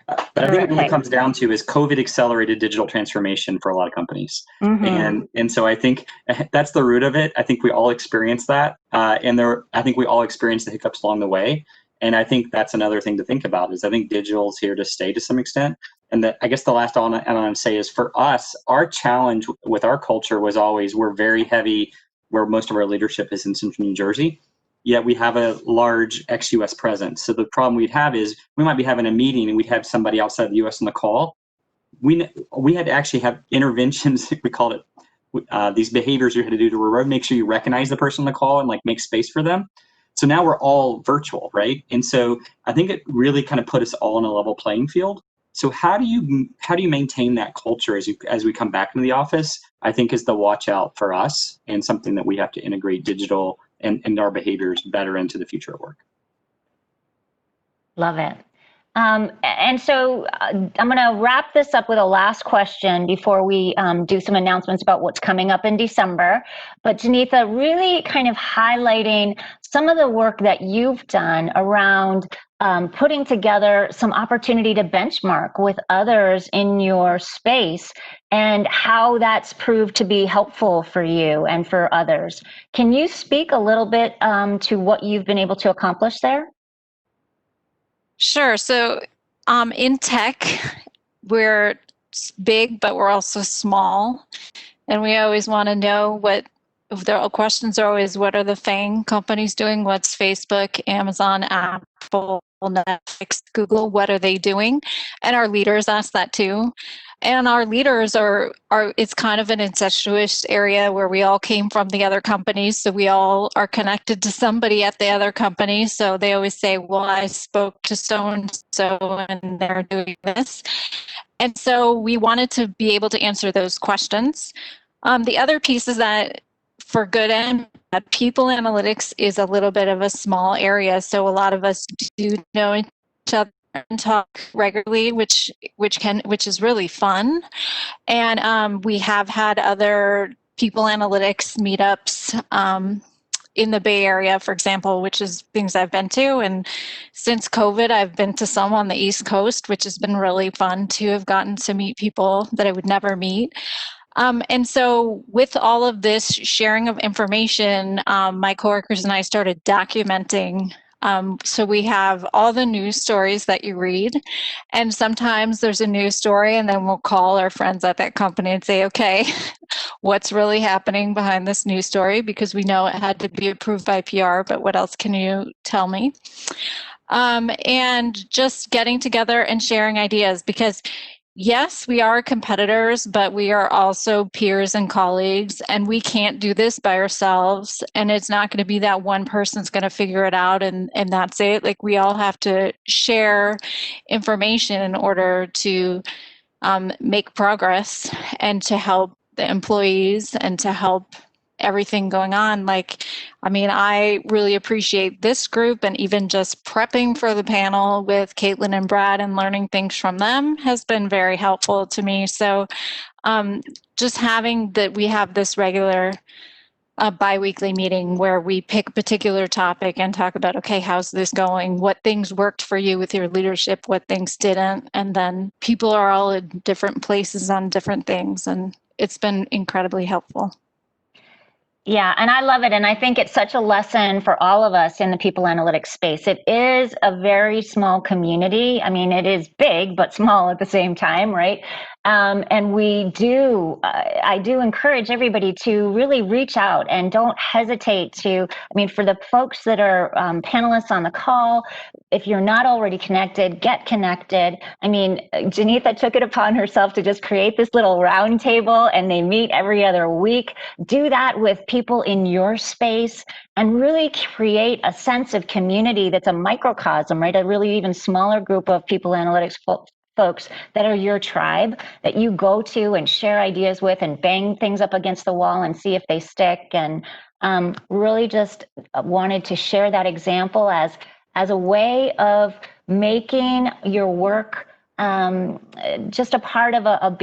But I think what it really comes down to is COVID accelerated digital transformation for a lot of companies. Mm-hmm. And so I think that's the root of it. I think we all experience that. I think we all experience the hiccups along the way. And I think that's another thing to think about is I think digital is here to stay to some extent. And I guess the last I want to say is for us, our challenge with our culture was always we're very heavy where most of our leadership is in Central New Jersey. Yet we have a large ex-US presence. So the problem we'd have is we might be having a meeting and we'd have somebody outside the US on the call. We had to actually have interventions, we called it, these behaviors you had to do to make sure you recognize the person on the call and like make space for them. So now we're all virtual, right? And so I think it really kind of put us all on a level playing field. So how do you maintain that culture as we come back into the office? I think is the watch out for us and something that we have to integrate digital and our behaviors better into the future of work. Love it. And so I'm going to wrap this up with a last question before we do some announcements about what's coming up in December. But Janitha, really kind of highlighting some of the work that you've done around putting together some opportunity to benchmark with others in your space and how that's proved to be helpful for you and for others. Can you speak a little bit to what you've been able to accomplish there? Sure. So in tech, we're big, but we're also small. And we always want to know the questions are always, what are the FANG companies doing? What's Facebook, Amazon, Apple, Netflix, Google? What are they doing? And our leaders ask that too. And our leaders are it's kind of an incestuous area where we all came from the other companies. So we all are connected to somebody at the other company. So they always say, well, I spoke to so-and-so and they're doing this. And so we wanted to be able to answer those questions. The other piece is that for good and bad, people analytics is a little bit of a small area. So a lot of us do know each other and talk regularly, which is really fun. And we have had other people analytics meetups in the Bay Area, for example, which is things I've been to. And since COVID, I've been to some on the East Coast, which has been really fun to have gotten to meet people that I would never meet. And so with all of this sharing of information, my coworkers and I started documenting. So we have all the news stories that you read, and sometimes there's a news story and then we'll call our friends at that company and say, okay, what's really happening behind this news story? Because we know it had to be approved by PR, but what else can you tell me? And just getting together and sharing ideas, because yes, we are competitors, but we are also peers and colleagues, and we can't do this by ourselves. And it's not going to be that one person's going to figure it out and that's it. Like, we all have to share information in order to make progress and to help the employees and to help everything going on. Like, I mean, I really appreciate this group, and even just prepping for the panel with Caitlin and Brad and learning things from them has been very helpful to me. So just having that, we have this regular bi-weekly meeting where we pick a particular topic and talk about, okay, how's this going? What things worked for you with your leadership? What things didn't? And then people are all in different places on different things, and it's been incredibly helpful. Yeah, and I love it. And I think it's such a lesson for all of us in the people analytics space. It is a very small community. I mean, it is big, but small at the same time, right? And I do encourage everybody to really reach out and don't hesitate to, I mean, for the folks that are panelists on the call, if you're not already connected, get connected. I mean, Janitha took it upon herself to just create this little round table, and they meet every other week. Do that with people in your space and really create a sense of community that's a microcosm, right? A really even smaller group of people analytics folks that are your tribe that you go to and share ideas with and bang things up against the wall and see if they stick. And really just wanted to share that example as a way of making your work just a part of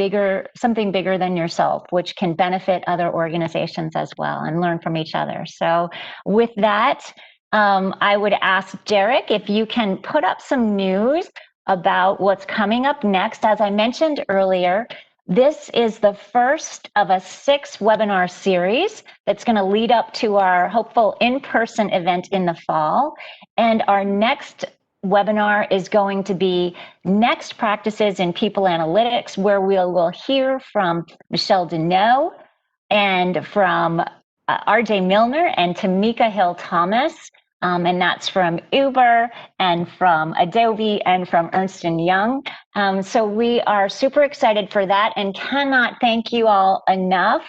something bigger than yourself, which can benefit other organizations as well and learn from each other. So with that, I would ask Derek if you can put up some news about what's coming up next. As I mentioned earlier, this is the first of a 6 webinar series that's going to lead up to our hopeful in-person event in the fall. And our next webinar is going to be Next Practices in People Analytics, where we'll hear from Michelle Deneau and from RJ Milner and Tamika Hill-Thomas. And that's from Uber and from Adobe and from Ernst & Young. So we are super excited for that and cannot thank you all enough,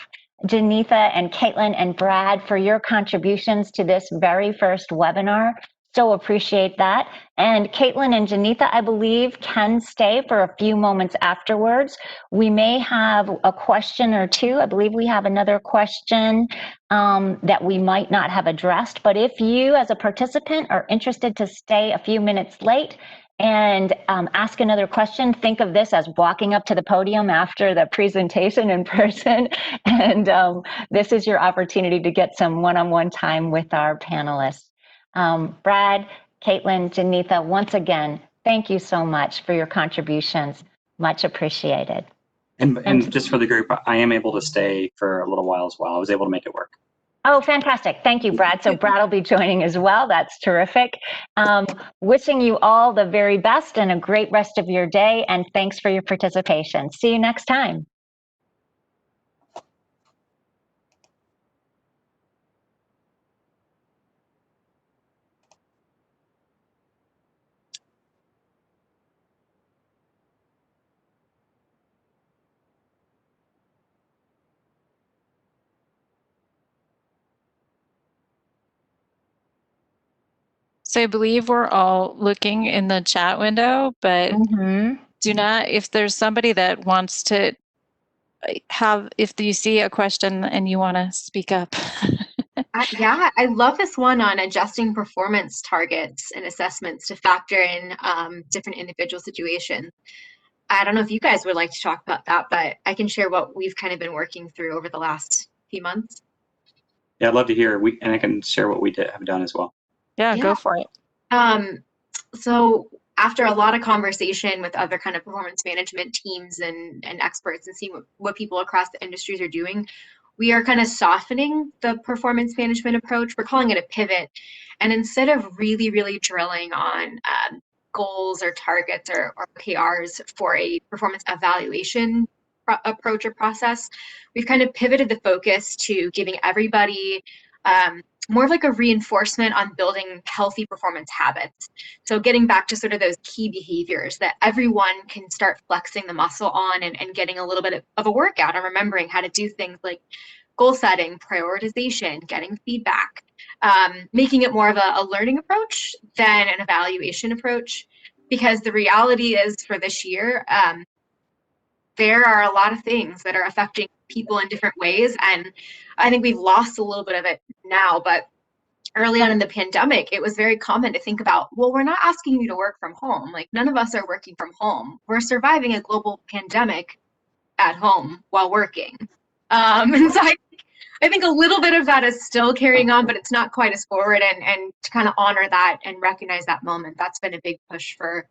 Janitha and Caitlin and Brad, for your contributions to this very first webinar. So appreciate that. And Caitlin and Janitha, I believe, can stay for a few moments afterwards. We may have a question or two. I believe we have another question that we might not have addressed. But if you, as a participant, are interested to stay a few minutes late and ask another question, think of this as walking up to the podium after the presentation in person. And this is your opportunity to get some one-on-one time with our panelists. Brad, Caitlin, Janitha, once again, thank you so much for your contributions. Much appreciated. And just for the group, I am able to stay for a little while as well. I was able to make it work. Oh, fantastic. Thank you, Brad. So Brad will be joining as well. That's terrific. Wishing you all the very best and a great rest of your day. And thanks for your participation. See you next time. So I believe we're all looking in the chat window, but do not, if there's somebody that wants to if you see a question and you want to speak up. Yeah, I love this one on adjusting performance targets and assessments to factor in different individual situations. I don't know if you guys would like to talk about that, but I can share what we've kind of been working through over the last few months. Yeah, I'd love to hear. And I can share what we have done as well. Yeah, go for it. So after a lot of conversation with other kind of performance management teams and experts and seeing what people across the industries are doing, we are kind of softening the performance management approach. We're calling it a pivot. And instead of really, really drilling on goals or targets or OKRs for a performance evaluation approach or process, we've kind of pivoted the focus to giving everybody more of like a reinforcement on building healthy performance habits. So getting back to sort of those key behaviors that everyone can start flexing the muscle on and getting a little bit of a workout and remembering how to do things like goal setting, prioritization, getting feedback, making it more of a learning approach than an evaluation approach. Because the reality is for this year, there are a lot of things that are affecting people in different ways. And I think we've lost a little bit of it now, but early on in the pandemic, it was very common to think about, well, we're not asking you to work from home. Like none of us are working from home. We're surviving a global pandemic at home while working. And so I think a little bit of that is still carrying on, but it's not quite as forward. And to kind of honor that and recognize that moment, that's been a big push for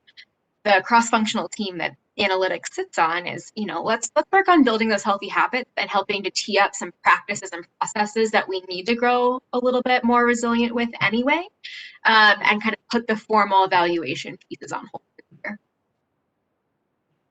the cross-functional team that analytics sits on is, let's work on building those healthy habits and helping to tee up some practices and processes that we need to grow a little bit more resilient with anyway, and kind of put the formal evaluation pieces on hold here.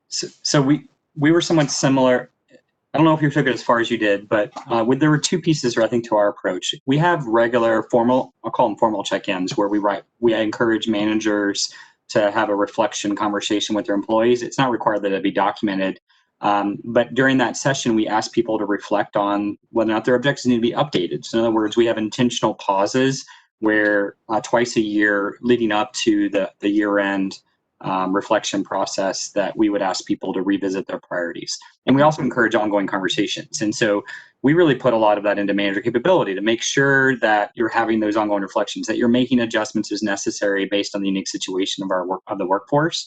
So we were somewhat similar. I don't know if you took it as far as you did, but there were two pieces, I think, to our approach. We have regular formal, I'll call them formal check-ins, where we encourage managers to have a reflection conversation with their employees. It's not required that it be documented, but during that session, we ask people to reflect on whether or not their objectives need to be updated. So in other words, we have intentional pauses where twice a year leading up to the year-end reflection process that we would ask people to revisit their priorities. And we also encourage ongoing conversations. And so we really put a lot of that into manager capability to make sure that you're having those ongoing reflections, that you're making adjustments as necessary based on the unique situation of the workforce.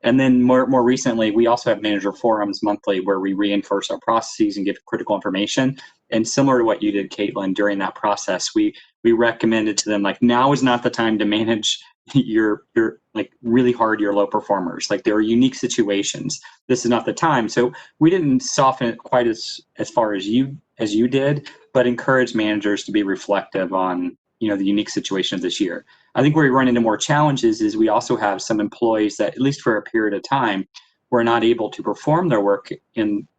And then more recently, we also have manager forums monthly where we reinforce our processes and give critical information. And similar to what you did, Caitlin, during that process, we recommended to them, like, now is not the time to manage your like really hard, your low performers. Like there are unique situations. This is not the time. So we didn't soften it quite as far as you did, but encourage managers to be reflective on, the unique situation of this year. I think where we run into more challenges is we also have some employees that, at least for a period of time, were not able to perform their work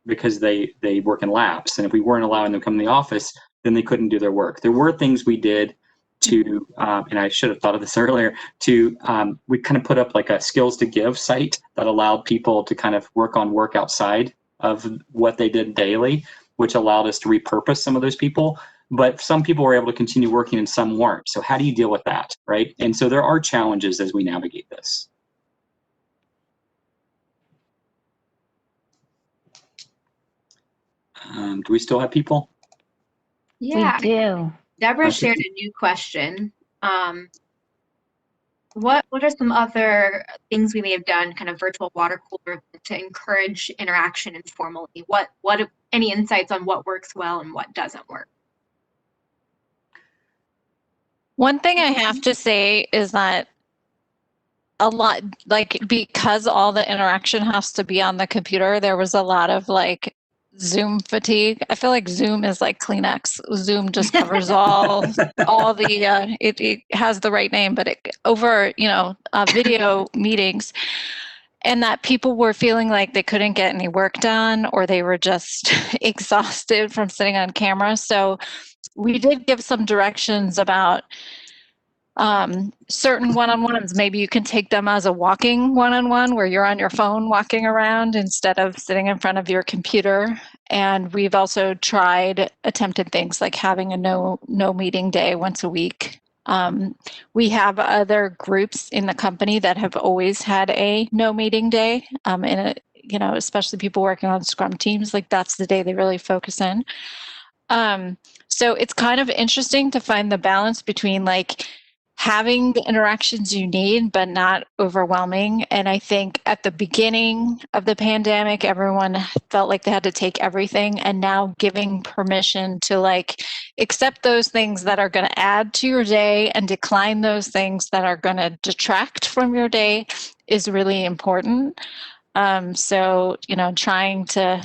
because they work in labs. And if we weren't allowing them to come in the office, then they couldn't do their work. There were things we did to, and I should have thought of this earlier, we kind of put up like a skills to give site that allowed people to kind of work outside of what they did daily, which allowed us to repurpose some of those people. But some people were able to continue working and some weren't. So how do you deal with that, right? And so there are challenges as we navigate this. Do we still have people? Yeah, We do. Deborah shared a new question. What are some other things we may have done, kind of virtual water cooler, to encourage interaction informally? What any insights on what works well and what doesn't work? One thing I have to say is that a lot, like, because all the interaction has to be on the computer, there was a lot of like Zoom fatigue. I feel like Zoom is like Kleenex. Zoom just covers all the it has the right name, but over video meetings, and that people were feeling like they couldn't get any work done, or they were just exhausted from sitting on camera. So we did give some directions about certain one-on-ones. Maybe you can take them as a walking one-on-one where you're on your phone walking around instead of sitting in front of your computer. And we've also attempted things like having a no meeting day once a week. We have other groups in the company that have always had a no meeting day. especially people working on Scrum teams, like that's the day they really focus in. So it's kind of interesting to find the balance between like having the interactions you need, but not overwhelming. And I think at the beginning of the pandemic, everyone felt like they had to take everything, and now giving permission to like accept those things that are going to add to your day and decline those things that are going to detract from your day is really important. So, trying to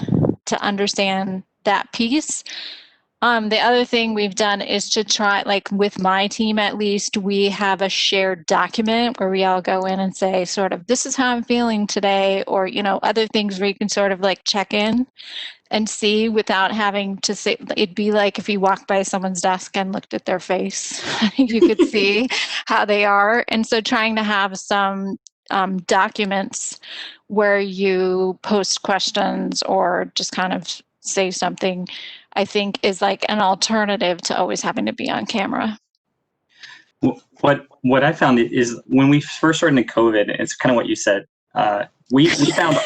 understand that piece. The other thing we've done is to try, like with my team at least, we have a shared document where we all go in and say sort of, this is how I'm feeling today, or, other things where you can sort of like check in and see without having to say. It'd be like if you walked by someone's desk and looked at their face, you could see how they are. And so trying to have some documents where you post questions or just kind of say something, I think is like an alternative to always having to be on camera. What I found is when we first started in COVID, it's kind of what you said. We found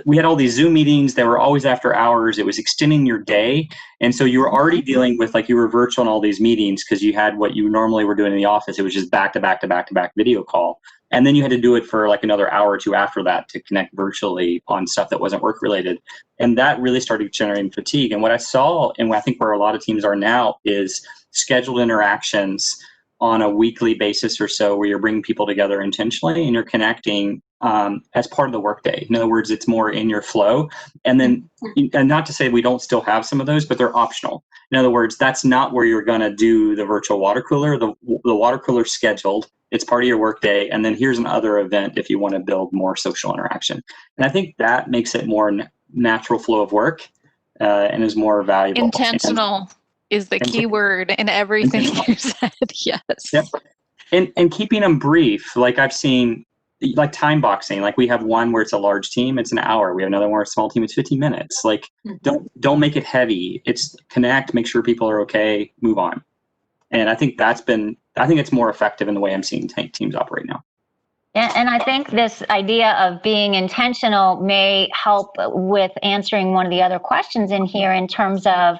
we had all these Zoom meetings that were always after hours. It was extending your day, and so you were already dealing with, like, you were virtual on all these meetings because you had what you normally were doing in the office. It was just back to back to back to back video call, and then you had to do it for like another hour or two after that to connect virtually on stuff that wasn't work related, and that really started generating fatigue. And what I saw, and I think where a lot of teams are now, is scheduled interactions on a weekly basis or so, where you're bringing people together intentionally and you're connecting as part of the workday. In other words, it's more in your flow. And then, and not to say we don't still have some of those, but they're optional. In other words, that's not where you're going to do the virtual water cooler. The water cooler scheduled. It's part of your workday. And then here's another event if you want to build more social interaction. And I think that makes it more natural flow of work and is more valuable. Intentional is the key word in everything you said. Yes. Yep. And keeping them brief. Like I've seen, like time boxing. Like we have one where it's a large team, it's an hour. We have another one where it's a small team, it's 15 minutes. Like don't make it heavy. It's connect, make sure people are okay, move on. And I think it's more effective in the way I'm seeing teams operate now. And I think this idea of being intentional may help with answering one of the other questions in here in terms of,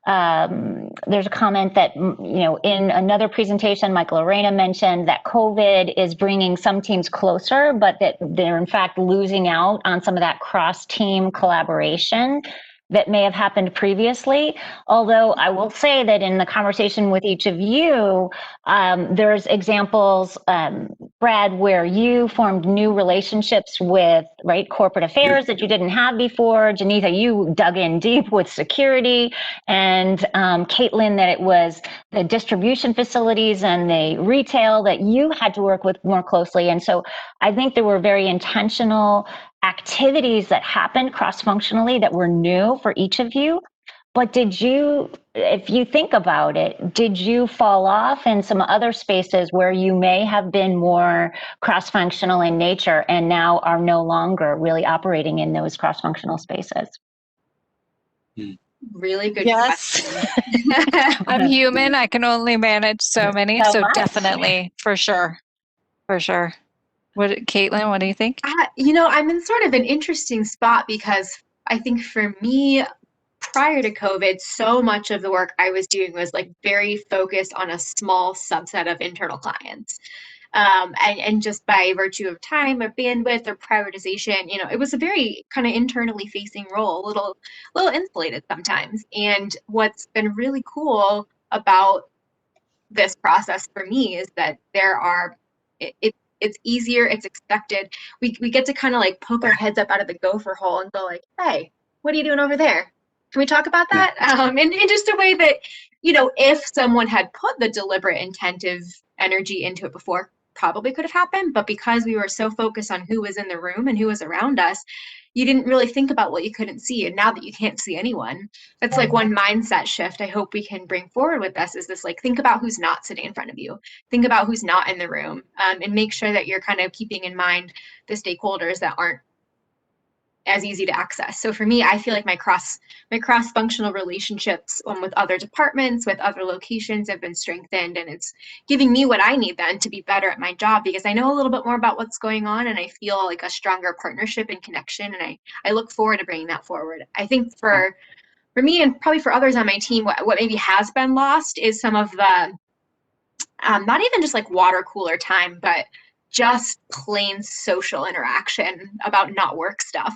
there's a comment that, in another presentation, Michael Arena mentioned that COVID is bringing some teams closer, but that they're in fact losing out on some of that cross-team collaboration that may have happened previously. Although I will say that in the conversation with each of you, there's examples, Brad, where you formed new relationships with corporate affairs that you didn't have before. Janitha, you dug in deep with security, and Caitlin, that it was the distribution facilities and the retail that you had to work with more closely. And so I think there were very intentional activities that happened cross-functionally that were new for each of you. But did you, if you think about it, did you fall off in some other spaces where you may have been more cross-functional in nature and now are no longer really operating in those cross-functional spaces? Really good question. I'm human. I can only manage so many. So definitely, for sure. Caitlin, what do you think? I'm in sort of an interesting spot because I think for me, prior to COVID, so much of the work I was doing was like very focused on a small subset of internal clients. And just by virtue of time or bandwidth or prioritization, it was a very kind of internally facing role, a little insulated sometimes. And what's been really cool about this process for me is that it's easier, it's expected. We get to kind of like poke our heads up out of the gopher hole and go like, hey, what are you doing over there? Can we talk about that? In just a way that, if someone had put the deliberate, intentive energy into it before, probably could have happened. But because we were so focused on who was in the room and who was around us, you didn't really think about what you couldn't see. And now that you can't see anyone, that's like one mindset shift I hope we can bring forward with us is this, like, think about who's not sitting in front of you. Think about who's not in the room, and make sure that you're kind of keeping in mind the stakeholders that aren't as easy to access. So for me, I feel like my cross-functional relationships with other departments, with other locations have been strengthened, and it's giving me what I need then to be better at my job, because I know a little bit more about what's going on, and I feel like a stronger partnership and connection, and I look forward to bringing that forward. I think for me, and probably for others on my team, what maybe has been lost is some of the not even just like water cooler time, but just plain social interaction about not work stuff.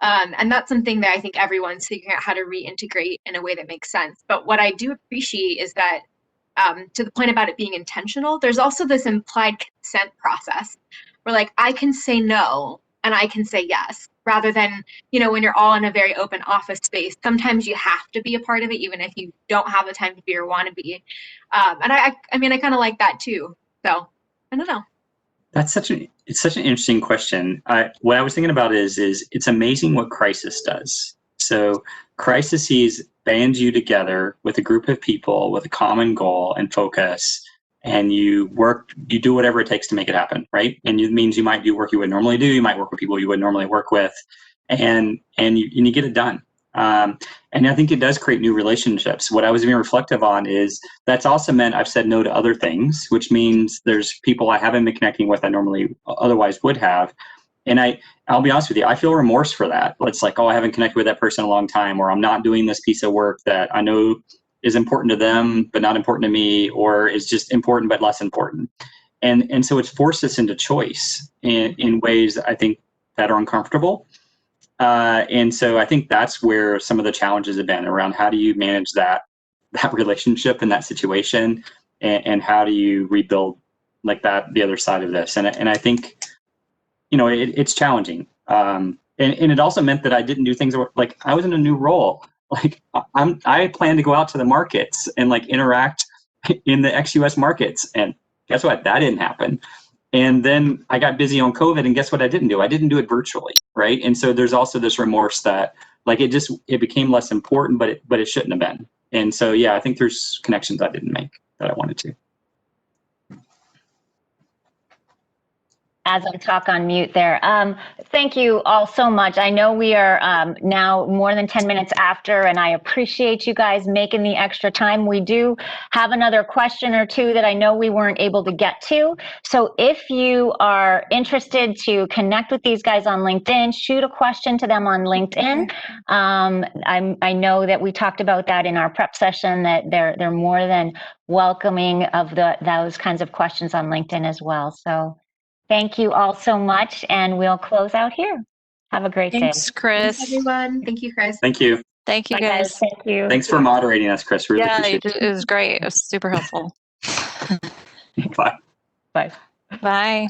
And that's something that I think everyone's figuring out how to reintegrate in a way that makes sense. But what I do appreciate is that, to the point about it being intentional, there's also this implied consent process where, like, I can say no and I can say yes, rather than, when you're all in a very open office space, sometimes you have to be a part of it, even if you don't have the time to be or want to be. And I mean, I kind of like that too. So I don't know. It's such an interesting question. What I was thinking about is it's amazing what crisis does. So crises band you together with a group of people with a common goal and focus, and you do whatever it takes to make it happen, right? And it means you might do work you would normally do. You might work with people you would normally work with, and you get it done. And I think it does create new relationships. What I was being reflective on is that's also meant I've said no to other things, which means there's people I haven't been connecting with I normally otherwise would have. And I'll be honest with you, I feel remorse for that. It's like, oh, I haven't connected with that person in a long time, or I'm not doing this piece of work that I know is important to them, but not important to me, or is just important, but less important. And so it's forced us into choice in ways I think that are uncomfortable. And so I think that's where some of the challenges have been around how do you manage that relationship in that situation, and how do you rebuild like that, the other side of this. And I think, it's challenging. And it also meant that I didn't do things like I was in a new role. Like I plan to go out to the markets and like interact in the ex-US markets. And guess what? That didn't happen. And then I got busy on COVID, and guess what I didn't do? I didn't do it virtually, right? And so there's also this remorse that like it became less important, but it shouldn't have been. And so yeah, I think there's connections I didn't make that I wanted to. As I talk on mute there. Thank you all so much. I know we are now more than 10 minutes after, and I appreciate you guys making the extra time. We do have another question or two that I know we weren't able to get to. So if you are interested to connect with these guys on LinkedIn, shoot a question to them on LinkedIn. I know that we talked about that in our prep session, that they're more than welcoming of those kinds of questions on LinkedIn as well. So thank you all so much, and we'll close out here. Have a great Thanks, day. Chris. Thanks, everyone. Thank you, Chris. Thank you. Thank you, Bye, guys. Thank you. Thanks for moderating us, Chris. Really Yeah, appreciate it was great. It was super helpful. it. Bye. Bye. Bye.